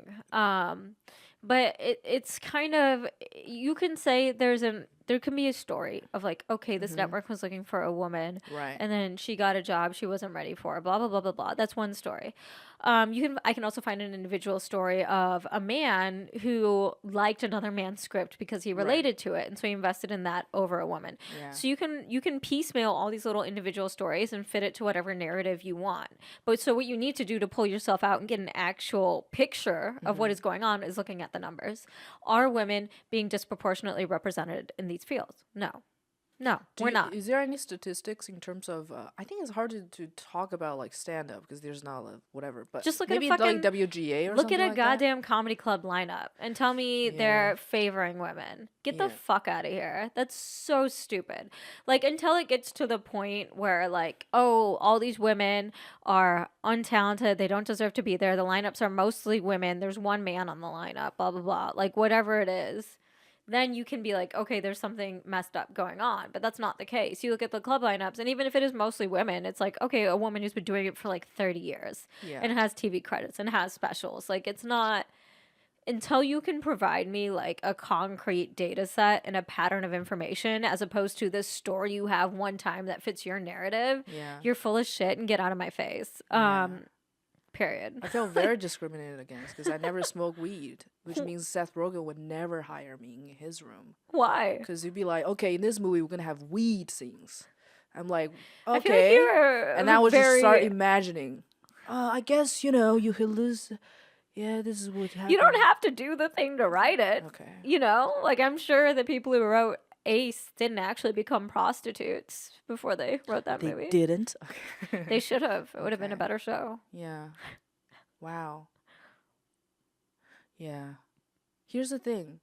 But it's kind of, you can say there can be a story of like, okay, this network was looking for a woman, Right. and then she got a job she wasn't ready for, blah blah blah blah blah. That's one story. I can also find an individual story of a man who liked another man's script because he related to it, and so he invested in that over a woman. Yeah. So you can piecemeal all these little individual stories and fit it to whatever narrative you want. But so what you need to do to pull yourself out and get an actual picture of what is going on is looking at the numbers. Are women being disproportionately represented in these fields? No. No, we're not. Is there any statistics in terms of? I think it's hard to talk about like stand up because there's not whatever. But Just look at a maybe fucking like WGA or look something at a like that? goddamn comedy club lineup and tell me they're favoring women. Get the Yeah. fuck out of here. That's so stupid. Like until it gets to the point where like, oh, all these women are untalented, they don't deserve to be there. The lineups are mostly women. There's one man on the lineup, blah blah blah. Like whatever it is. Then you can be like, okay, there's something messed up going on. But that's not the case. You look at the club lineups, and even if it is mostly women, it's like, okay, a woman who's been doing it for like 30 years Yeah. and has TV credits and has specials. Like, it's not until you can provide me like a concrete data set and a pattern of information as opposed to this story you have one time that fits your narrative, Yeah. you're full of shit and get out of my face. Period. I feel very discriminated against because I never smoke weed, which means Seth Rogen would never hire me in his room Why? because he'd be like, okay, in this movie we're gonna have weed scenes. I'm like, I feel like okay, you're and I would just very- start imagining. I guess you could lose. Yeah, this is what happened. You don't have to do the thing to write it. Okay. You know, like I'm sure the people who wrote Ace didn't actually become prostitutes before they wrote that They movie. didn't. They should have. It would have been a Okay. better show. Yeah. Wow. Yeah. Here's the thing.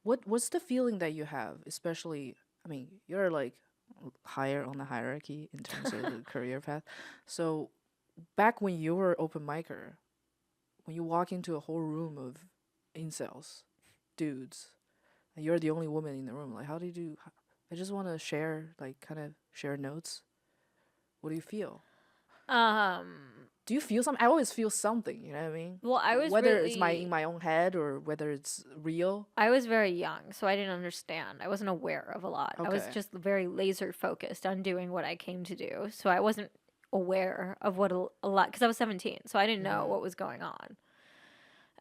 What's the feeling that you have, especially I mean, you're like higher on the hierarchy in terms of the career path. So back when you were open micer, when you walk into a whole room of incels, dudes, and you're the only woman in the room, like how did you I just want to share like kind of share notes. What do you feel? Do you feel something? I always feel something, you know what I mean? Well, I was whether really, it's in my own head or whether it's real. I was very young, so I didn't understand. I wasn't aware of a lot. I was Okay. just very laser focused on doing what I came to do. So I wasn't aware of what a lot because I was 17, so I didn't know what was going on.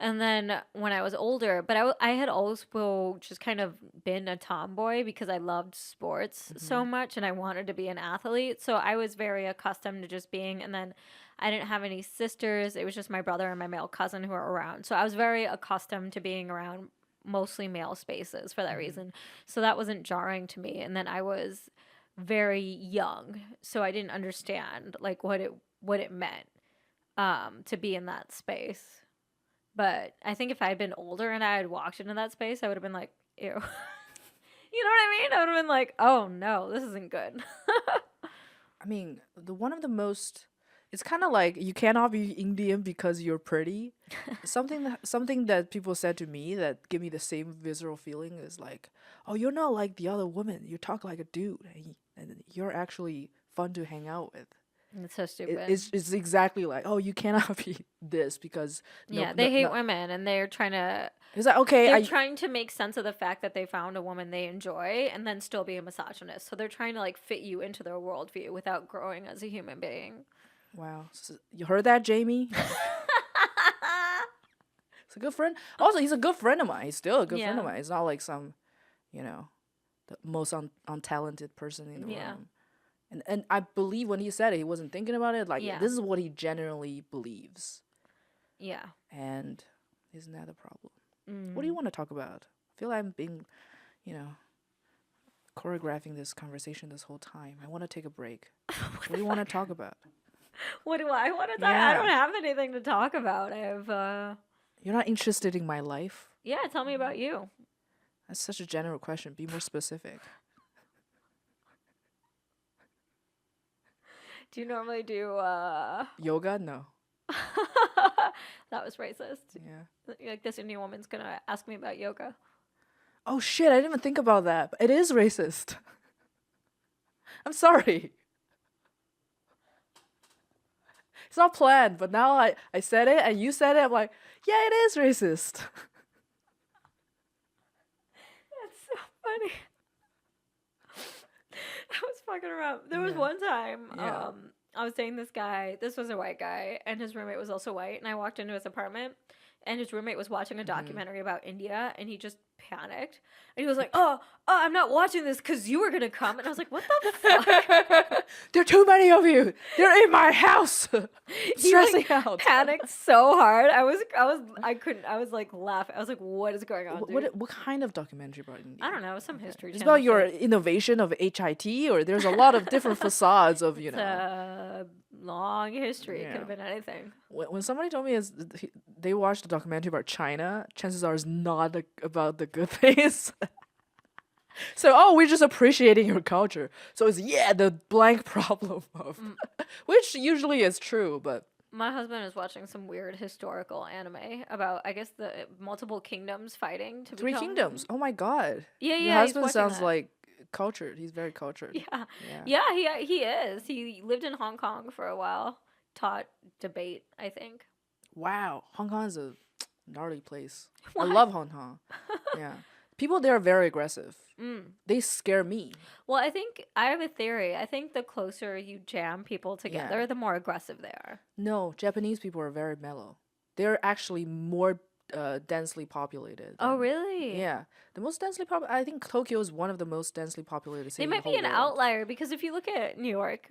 And then when I was older, but I had also just kind of been a tomboy because I loved sports so much and I wanted to be an athlete. So I was very accustomed to just being, and then I didn't have any sisters. It was just my brother and my male cousin who were around. So I was very accustomed to being around mostly male spaces for that reason. So that wasn't jarring to me. And then I was very young, so I didn't understand like what it meant to be in that space. But I think if I had been older and I had walked into that space, I would have been like, ew. You know what I mean? I would have been like, oh no, this isn't good. I mean, the one of the most it's kind of like you cannot be Indian because you're pretty. something that people said to me that give me the same visceral feeling is like, "Oh, you're not like the other women. You talk like a dude, and you're actually fun to hang out with." It's so stupid. It's exactly like, "Oh, you cannot be this because they hate women and they're trying to It's like, okay, they're trying to make sense of the fact that they found a woman they enjoy and then still be a misogynist. So they're trying to like fit you into their worldview without growing as a human being. Wow. So you heard that, Jamie? He's a good friend. Also, he's a good friend of mine. He's still a good friend of mine. He's not like some, the most untalented person in the room. And I believe when he said it, he wasn't thinking about it. Like, this is what he generally believes. Yeah. And isn't that a problem? What do you want to talk about? I feel like I'm being, choreographing this conversation this whole time. I want to take a break. What do you want to talk about? What do I want to talk? I Yeah. don't have anything to talk about. I have. You're not interested in my life? Yeah, tell me about you. That's such a general question. Be more specific. Do you normally do? Yoga? No. That was racist. Yeah. Like this Indian woman's gonna ask me about yoga. Oh shit, I didn't even think about that. It is racist. I'm sorry. It's not planned, but now I said it and you said it. I'm like, yeah, it is racist. That's so funny. I was fucking around. There was Yeah. one time, Yeah. I was dating this guy. This was a white guy, and his roommate was also white. And I walked into his apartment, and his roommate was watching a documentary about India, and he just panicked. And he was like, "Oh, I'm not watching this because you were gonna come." And I was like, "What the fuck?" There are too many of you. They're in my house. He, Stressing like, out. panicked so hard. I couldn't. I was like laughing. I was like, "What is going on, dude?" What kind of documentary about India? I don't know. Some history. It's channel about your shit. innovation of HIT, or there's a lot of different facades of, you It's know. a long history. It Yeah. could have been anything. When somebody told me they watched a documentary about China, chances are it's not about the good things. So, oh, we're just appreciating your culture. So it's, yeah, the blank problem of, which usually is true, but My husband is watching some weird historical anime about, I guess, the multiple kingdoms fighting to Three become. Kingdoms. Oh my God. Yeah, Your yeah. he's husband watching sounds that. like cultured. He's very cultured. Yeah, Yeah. yeah. He is. He lived in Hong Kong for a while. Taught debate, I think. Wow. Hong Kong is a gnarly place. Why? I love Hong Kong. Yeah. People there are very aggressive. Mm. They scare me. Well, I think I have a theory. I think the closer you jam people together, the more aggressive they are. No, Japanese people are very mellow. They're actually more densely populated. Oh, than- really? Yeah. The most densely populated, I think Tokyo is one of the most densely populated They cities in might the be whole an world. outlier because if you look at New York,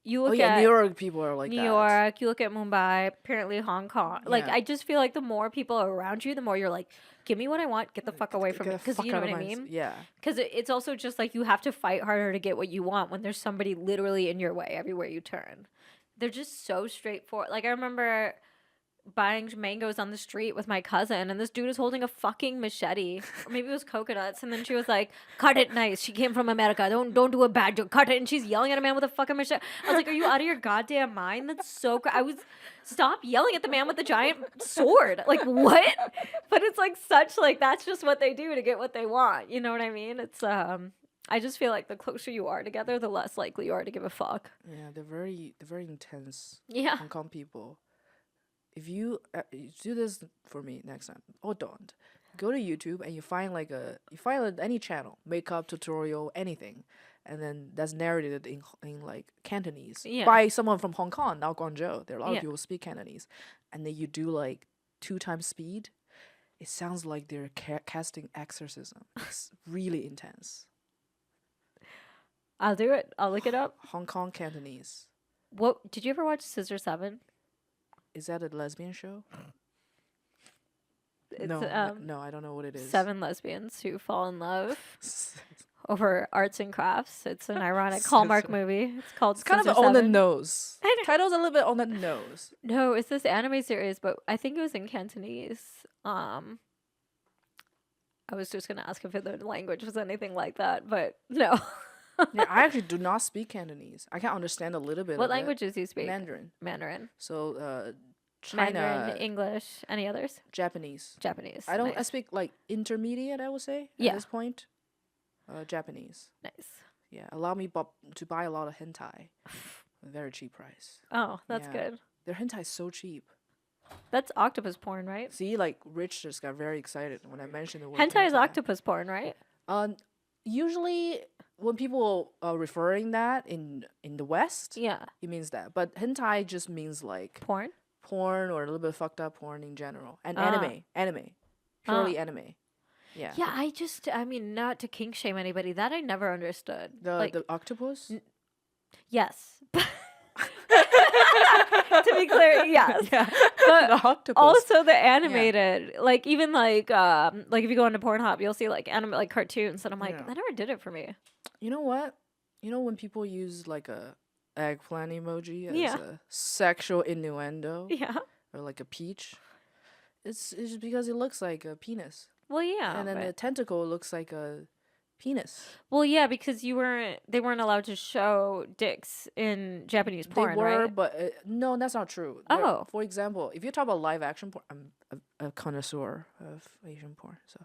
you look Oh yeah, at New York people are like New that. York, you look at Mumbai, apparently Hong Kong. Like, Yeah. I just feel like the more people are around you, the more you're like, give me what I want, get the fuck away from Get me. the Because fuck you know out what of I my mean? Yeah. Because it's also just like you have to fight harder to get what you want when there's somebody literally in your way everywhere you turn. They're just so straightforward. Like, I remember buying mangoes on the street with my cousin, and this dude was holding a fucking machete, or maybe it was coconuts, and then she was like, "Cut it nice. She came from America. Don't do a bad joke. Cut it." And she's yelling at a man with a fucking machete. I was like, "Are you out of your goddamn mind? That's so." I was stop yelling at the man with the giant sword. Like what? But it's like such like that's just what they do to get what they want. You know what I mean? It's I just feel like the closer you are together, the less likely you are to give a fuck. Yeah, they're very intense. Yeah. Hong Kong people. If you do this for me next time, or don't, go to YouTube and you find any channel, makeup tutorial, anything, and then that's narrated in like Cantonese Yeah. by someone from Hong Kong, now Guangzhou. There are a lot Yeah. of people who speak Cantonese, and then you do like 2 times speed. It sounds like they're casting exorcism. It's really intense. I'll do it. I'll look it up. Hong Kong Cantonese. What did you ever watch Scissor 7? Is that a lesbian show? It's No, no, I don't know what it is. 7 lesbians who fall in love over arts and crafts. It's an ironic Hallmark movie. It's called It's kind Scissor of on the 7. nose. I know. Title's a little bit on the nose. No, it's this anime series, but I think it was in Cantonese. I was just gonna ask if the language was anything like that, but no. Yeah, I actually do not speak Cantonese. I can understand a little bit. What of it. languages do you speak? Mandarin. Mandarin. So, China, Mandarin, English, any others? Japanese. Japanese. I don't. I Nice. speak like intermediate. I would say at Yeah. this point. Japanese. Nice. Yeah, allow me to buy a lot of hentai, at a very cheap price. Oh, that's Yeah. good. Their hentai is so cheap. That's octopus porn, right? See, like Rich just got very excited when I mentioned the word Hentai is octopus porn, right? Usually, when people are referring that in the West, Yeah. it means that. But hentai just means like Porn? porn or a little bit fucked up porn in general, and Ah. anime, purely anime. Yeah. Yeah, I mean, not to kink shame anybody. That I never understood. The octopus. Yes. To be clear, yes. Yeah. But The octopus. also the animated, like even like if you go into Pornhub, you'll see like anime, like cartoons, and I'm like, Yeah. that never did it for me. You know what? You know when people use like a eggplant emoji as Yeah. a sexual innuendo Yeah. or like a peach. It's just because it looks like a penis, Well, yeah, and then the but tentacle looks like a penis. well, yeah, because they weren't allowed to show dicks in Japanese They porn, were, right? but no, that's not true. Oh. For example, if you talk about live action porn, I'm a connoisseur of Asian porn, so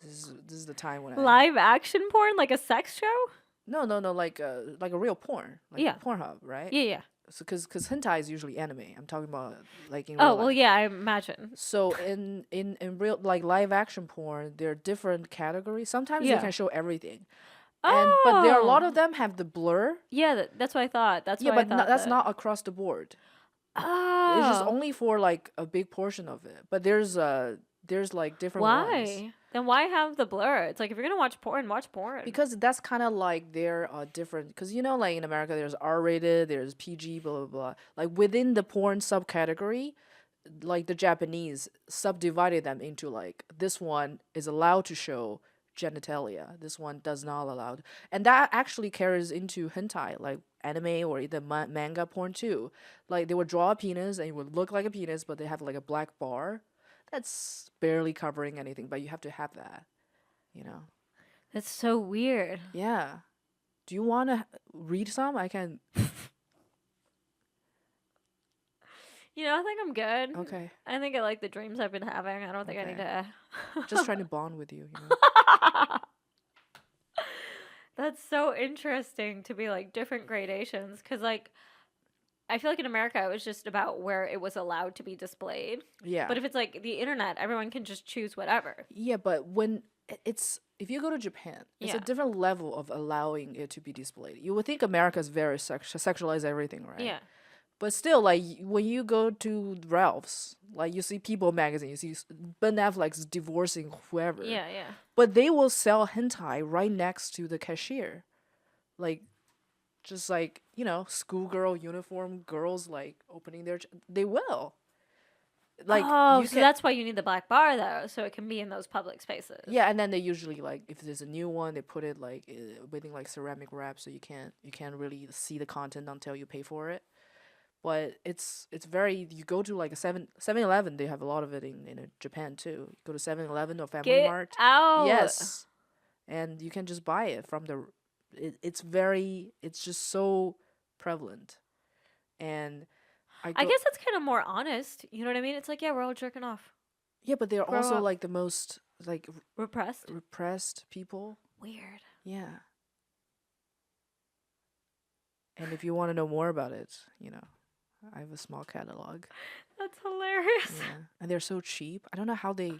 this is the time when I Live action porn, like a sex show? no like a real porn, like Yeah. Pornhub, right? Yeah, yeah. So because hentai is usually anime. I'm talking about like in Oh, real well, life. yeah, I imagine. So in real like live action porn, there are different categories. Sometimes they Yeah. can show everything, Oh. but there are a lot of them have the blur. Yeah, that's what I thought. That's Yeah, why I but thought that's that. not across the board. Oh. It's just only for like a big portion of it. But there's like different ones. Why? Then why have the blur? It's like if you're gonna watch porn, watch porn. Because that's kind of like their different. Because like in America, there's R-rated, there's PG, blah blah blah. Like within the porn subcategory, like the Japanese subdivided them into like this one is allowed to show genitalia, this one does not allowed, and that actually carries into hentai, like anime or either manga porn too. Like they would draw a penis and it would look like a penis, but they have like a black bar that's barely covering anything, but you have to have that, you know. That's so weird. Yeah. Do you want to read some? I can. I think I'm good. Okay. I think I like the dreams I've been having. I don't think I need to. Just trying to bond with you, you know. That's so interesting to be like different gradations because, like, I feel like in America it was just about where it was allowed to be displayed. Yeah. But if it's like the internet, everyone can just choose whatever. Yeah, but when if you go to Japan, it's a Yeah. different level of allowing it to be displayed. You would think America's very sexualized everything, right? Yeah. But still, like when you go to Ralph's, like you see People magazine, you see Ben Affleck's divorcing whoever. Yeah, yeah. But they will sell hentai right next to the cashier, like just like schoolgirl uniform girls like opening their. They will. Like Oh, you so can, that's why you need the black bar though, so it can be in those public spaces. yeah, and then they usually like if there's a new one, they put it like within like ceramic wrap, so you can't really see the content until you pay for it. But it's very you go to like a 7-Eleven, they have a lot of it in Japan too. You go to 7-Eleven or Family Get Mart. out. Yes. And you can just buy it from it's just so prevalent. And I guess that's kind of more honest. You know what I mean? It's like, yeah, we're all jerking off. yeah, but they're grow also up. like the most like Repressed. repressed people. Weird. Yeah. And if you want to know more about it, I have a small catalog. That's hilarious. Yeah. And they're so cheap. I don't know how the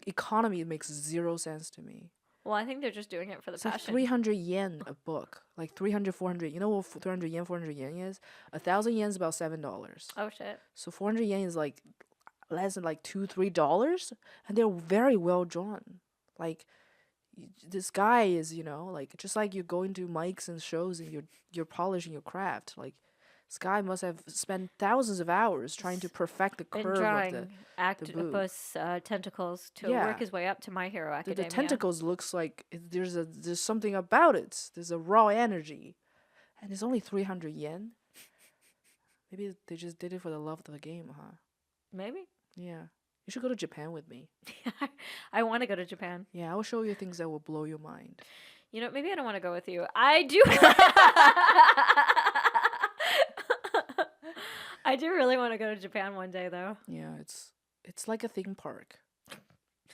economy makes zero sense to me. Well, I think they're just doing it for the It's like passion. 300 yen a book. Like 300, 400. You know what 300 yen, 400 yen is? 1,000 yen is about $7. Oh shit. So 400 yen is like less than like $2, $3. And they're very well drawn. Like this guy is, like just like you're going to mics and shows and you're polishing your craft. Like this guy must have spent thousands of hours trying to perfect the Been curve of drawing boob. octopus tentacles to Yeah. work his way up to My Hero The Academia. tentacles looks like there's something about it. There's a raw energy, and it's only 300 yen. Maybe they just did it for the love of the game, huh? Maybe. Yeah, you should go to Japan with me. I want to go to Japan. Yeah, I will show you things that will blow your mind. Maybe I don't want to go with you. I do. I do really want to go to Japan one day, though. Yeah, it's like a theme park.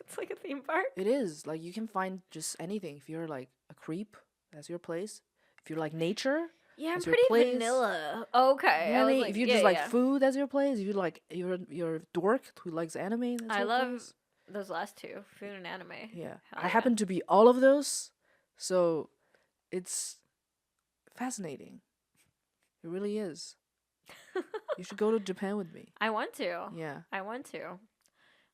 It's like a theme park. It is like you can find just anything. If you're like a creep, that's your place. If you're like nature, Yeah, I'm that's your pretty place. vanilla. Okay. I was Anime, like, if you yeah, just like yeah. food, that's your place. If you like you're a dork who likes anime, that's I your love place. those last two, food and anime. Yeah, Hell I yeah. happen to be all of those, so it's fascinating. It really is. You should go to Japan with me. I want to. Yeah. I want to.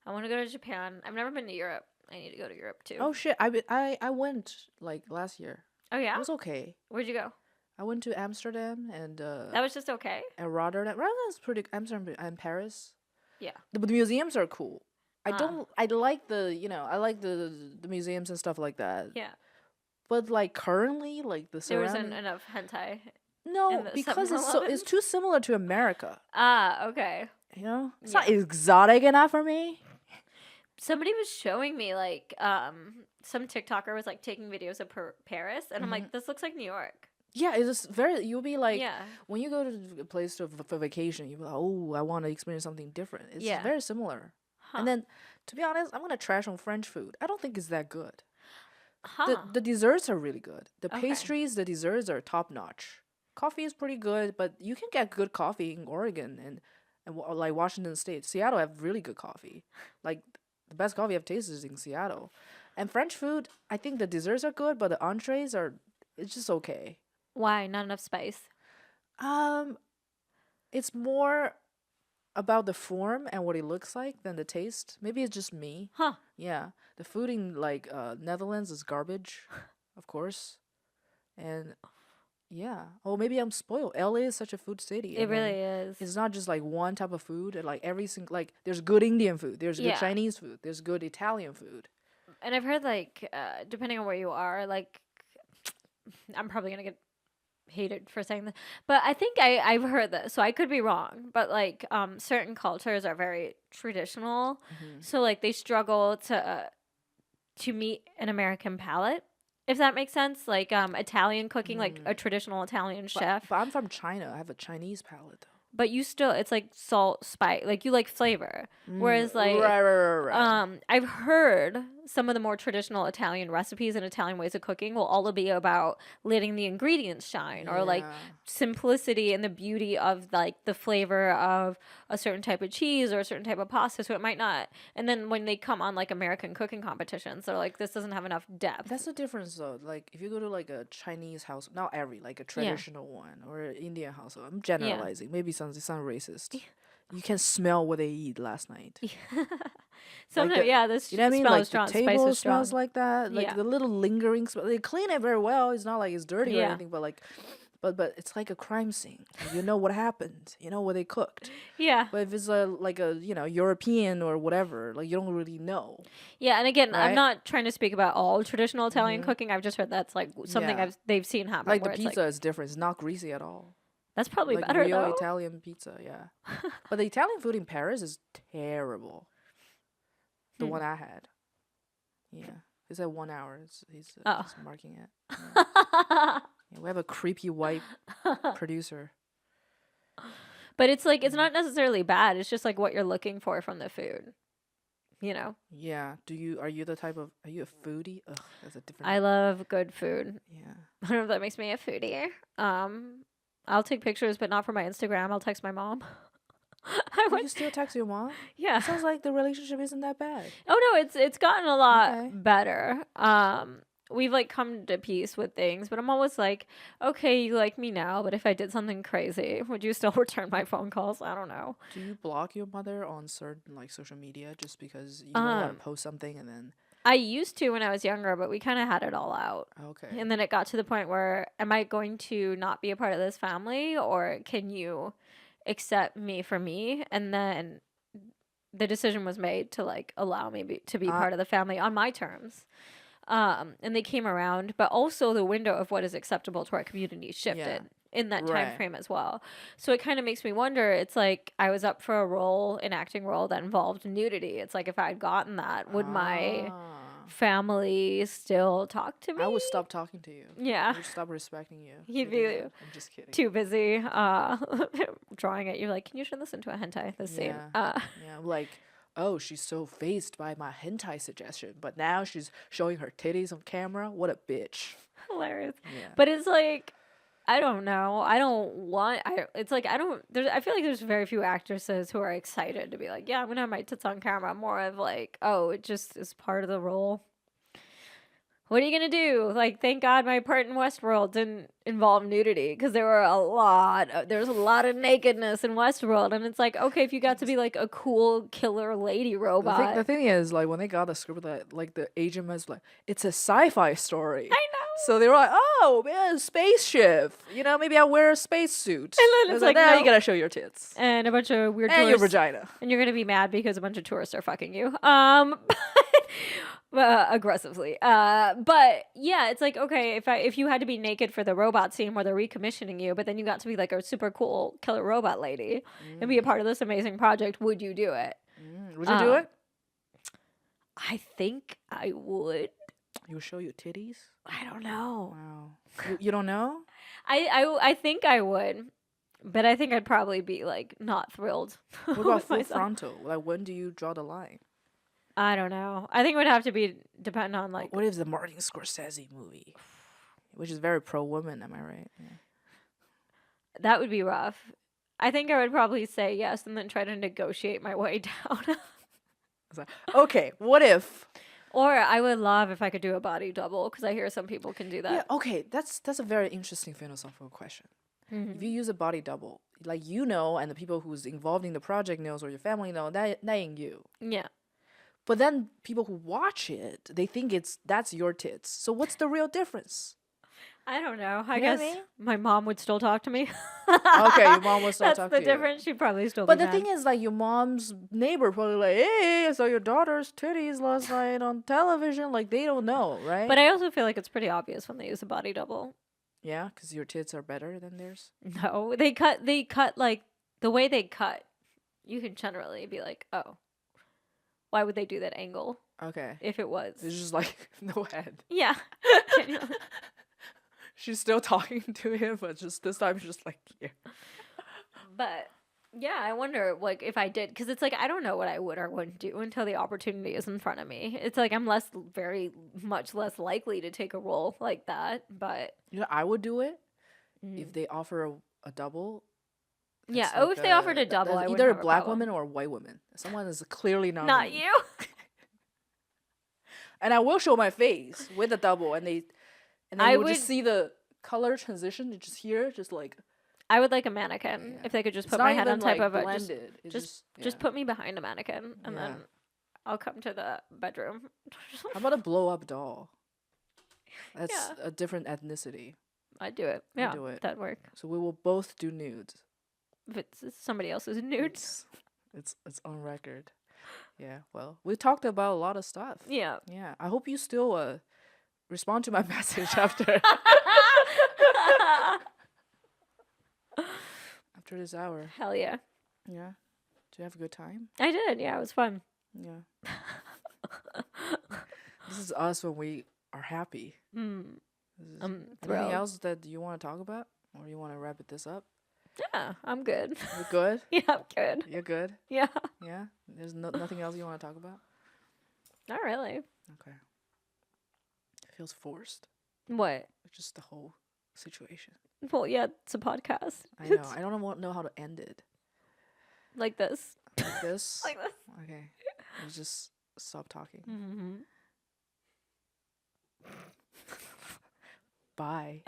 I want to go to Japan. I've never been to Europe. I need to go to Europe too. Oh shit! I went like last year. Oh yeah? It was okay. Where'd you go? I went to Amsterdam and That was just okay. Rotterdam. Rotterdam's pretty. Amsterdam and Paris. Yeah. The museums are cool. I Ah. don't. I like I like the museums and stuff like that. Yeah. But like currently, like the There surrounding. wasn't enough hentai. No, the because it's 7-Elevens? too similar to America. Ah, okay. You know, it's Yeah. not exotic enough for me. Somebody was showing me like some TikToker was like taking videos of Paris, and I'm Mm-hmm. like, this looks like New York. Yeah, it's just very. You'll be like, Yeah. when you go to a place for vacation, you'll be like, oh, I want to experience something different. It's Yeah. very similar. Huh. And then, to be honest, I'm gonna trash on French food. I don't think it's that good. Huh. The desserts are really good. The Okay. pastries, the desserts are top notch. Coffee is pretty good, but you can get good coffee in Oregon and like Washington State. Seattle have really good coffee. Like the best coffee I've tasted is in Seattle. And French food, I think the desserts are good, but the entrees are it's just okay. Why? Not enough spice. Um, it's more about the form and what it looks like than the taste. Maybe it's just me. Huh. Yeah, the food in like Netherlands is garbage, of course, and yeah. Oh, maybe I'm spoiled. LA is such a food city. It and then really is. It's not just like one type of food. Like every single like there's good Indian food, there's good Yeah. Chinese food, there's good Italian food. And I've heard like depending on where you are, like I'm probably gonna get hated for saying this, but I think I've heard this, so I could be wrong. But like certain cultures are very traditional, so like they struggle to meet an American palate, if that makes sense. Like Italian cooking, like a traditional Italian chef, But I'm from China. I have a Chinese palate though. but you still it's like salt, spice, like you like flavor. Whereas like right. I've heard some of the more traditional Italian recipes and Italian ways of cooking will all be about letting the ingredients shine, or like Yeah. simplicity and the beauty of like the flavor of a certain type of cheese or a certain type of pasta. So it might not. And then when they come on like American cooking competitions, they're like, this doesn't have enough depth. That's the difference though. Like if you go to like a Chinese house, not every, like a traditional one or an Indian household. I'm generalizing. Maybe it sounds racist. You can smell what they eat last night. Sometimes, the- yeah, this You know what I mean? smell Like is strong. the Spice table is strong. smells like that. Like Yeah. the little lingering smell. They clean it very well. It's not like it's dirty or Yeah. anything, but like, but it's like a crime scene. You know what happened. You know what they cooked. Yeah. But if it's like a European or whatever, like you don't really know. Yeah, and again, I'm Right? not trying to speak about all traditional Italian cooking. I've just heard that's like something Yeah. they've seen happen. Like the where it's pizza is different. It's not greasy at all. that's probably Like better real though. Italian pizza, yeah. But the Italian food in Paris is terrible. The one I had. Yeah. It's at 1 hour. He's marking it. Yeah. Yeah, we have a creepy white producer. But it's like it's not necessarily bad. It's just like what you're looking for from the food. You know, Yeah. Are you a foodie? Ugh, that's a different. I love good food. Yeah. I don't know if that makes me a foodie. I'll take pictures, but not for my Instagram. I'll text my mom. You still text your mom? Yeah. Sounds like the relationship isn't that bad. Oh no, it's gotten a lot Okay. better. We've like come to peace with things, but I'm always like, okay, you like me now, but if I did something crazy, would you still return my phone calls? I don't know. Do you block your mother on certain like social media just because you don't want to post something and then I used to when I was younger, but we kind of had it all out. okay. And then it got to the point where, am I going to not be a part of this family, or can you accept me for me? And then the decision was made to like allow me to be part of the family on my terms. And they came around, but also the window of what is acceptable to our community shifted in that time Right. frame as well. So it kind of makes me wonder. It's like I was up for a role, an acting role that involved nudity. It's like if I had gotten that, would my family still talk to me? I would stop talking to you. Yeah. I would stop respecting you. You'd if you did be that. I'm just kidding. too busy drawing it. You're like, can you turn this into a hentai? This scene. Yeah. Yeah, like, oh, she's so phased by my hentai suggestion, but now she's showing her titties on camera. What a bitch. Hilarious. Yeah. But it's like, I don't know. I don't want. It's like I don't. I feel like there's very few actresses who are excited to be like, yeah, I'm gonna have my tits on camera. More of like, oh, it just is part of the role. What are you gonna do? Like, thank God my part in Westworld didn't involve nudity, because there was a lot of nakedness in Westworld, and it's like, okay, if you got to be like a cool killer lady robot, The thing is, like, when they got the script, that like the agent was like, it's a sci-fi story. I know. So they were like, oh man, spaceship. You know, maybe I'll wear a spacesuit. And then it's like, now no. you gotta show your tits and a bunch of weird and your tourists, vagina. and you're gonna be mad because a bunch of tourists are fucking you. aggressively. But yeah, it's like, okay, if you had to be naked for the robot scene where they're recommissioning you, but then you got to be like a super cool killer robot lady and be a part of this amazing project, would you do it? Would you do it? I think I would. You would show your titties? I don't know. Wow. You don't know? I think I would, but I think I'd probably be like not thrilled. What about with full myself. frontal? Like, when do you draw the line? I don't know. I think it would have to be depend on like. What if the Martin Scorsese movie, which is very pro woman? Am I right? Yeah. That would be rough. I think I would probably say yes and then try to negotiate my way down. Okay, what if? Or I would love if I could do a body double because I hear some people can do that. Yeah, okay, that's a very interesting philosophical question. If you use a body double, like and the people who's involved in the project knows or your family know that ain't you. Yeah. But then people who watch it, they think that's your tits. So what's the real difference? I don't know. I You know what guess I mean? my mom would still talk to me. Okay, your mom will still That's talk the to you. difference. She'd probably still. But be the mad. thing is, like, your mom's neighbor probably like, hey, I saw your daughter's titties last night on television. Like, they don't know, right? But I also feel like it's pretty obvious when they use a body double. Yeah, because your tits are better than theirs. No, they cut like the way they cut. You can generally be like, oh, why would they do that angle Okay. if it was? It's just like, no head. Yeah. Genuinely. She's still talking to him, but just this time, just like, yeah. But yeah, I wonder like if I did, because it's like I don't know what I would or wouldn't do until the opportunity is in front of me. It's like I'm very much less likely to take a role like that. But I would do it if they offer a double. yeah, It's if they offered a double, I either wouldn't a have a black problem. woman or a white woman. Someone is clearly not Not me. you. And I will show my face with a double, and then I you would would- just see the color transition. You just hear it, just like I would like a mannequin if they could just it's put not my head even on top like of it. blended. It's Just put me behind a mannequin, and Yeah. then I'll come to the bedroom. How about a blow up doll? That's Yeah. a different ethnicity. I'd do it. I'd Yeah, do it. that'd work. So we will both do nudes. If it's somebody else's nudes. It's on record. Yeah. Well, we talked about a lot of stuff. Yeah. Yeah. I hope you still respond to my message after after this hour. Hell yeah. Yeah. Do you have a good time? I did. Yeah, it was fun. Yeah. This is us when we are happy. I'm Anything thrilled. else that you want to talk about, or you want to wrap this up? Yeah, I'm good. You're good. Yeah, I'm good. You're good. Yeah. Yeah. There's nothing else you want to talk about. Not really. Okay. It feels forced. What? Just the whole situation. Well, yeah, it's a podcast. I know. I don't know how to end it. Like this. Like this. Like this. Okay. Let's just stop talking. Mm-hmm. Bye.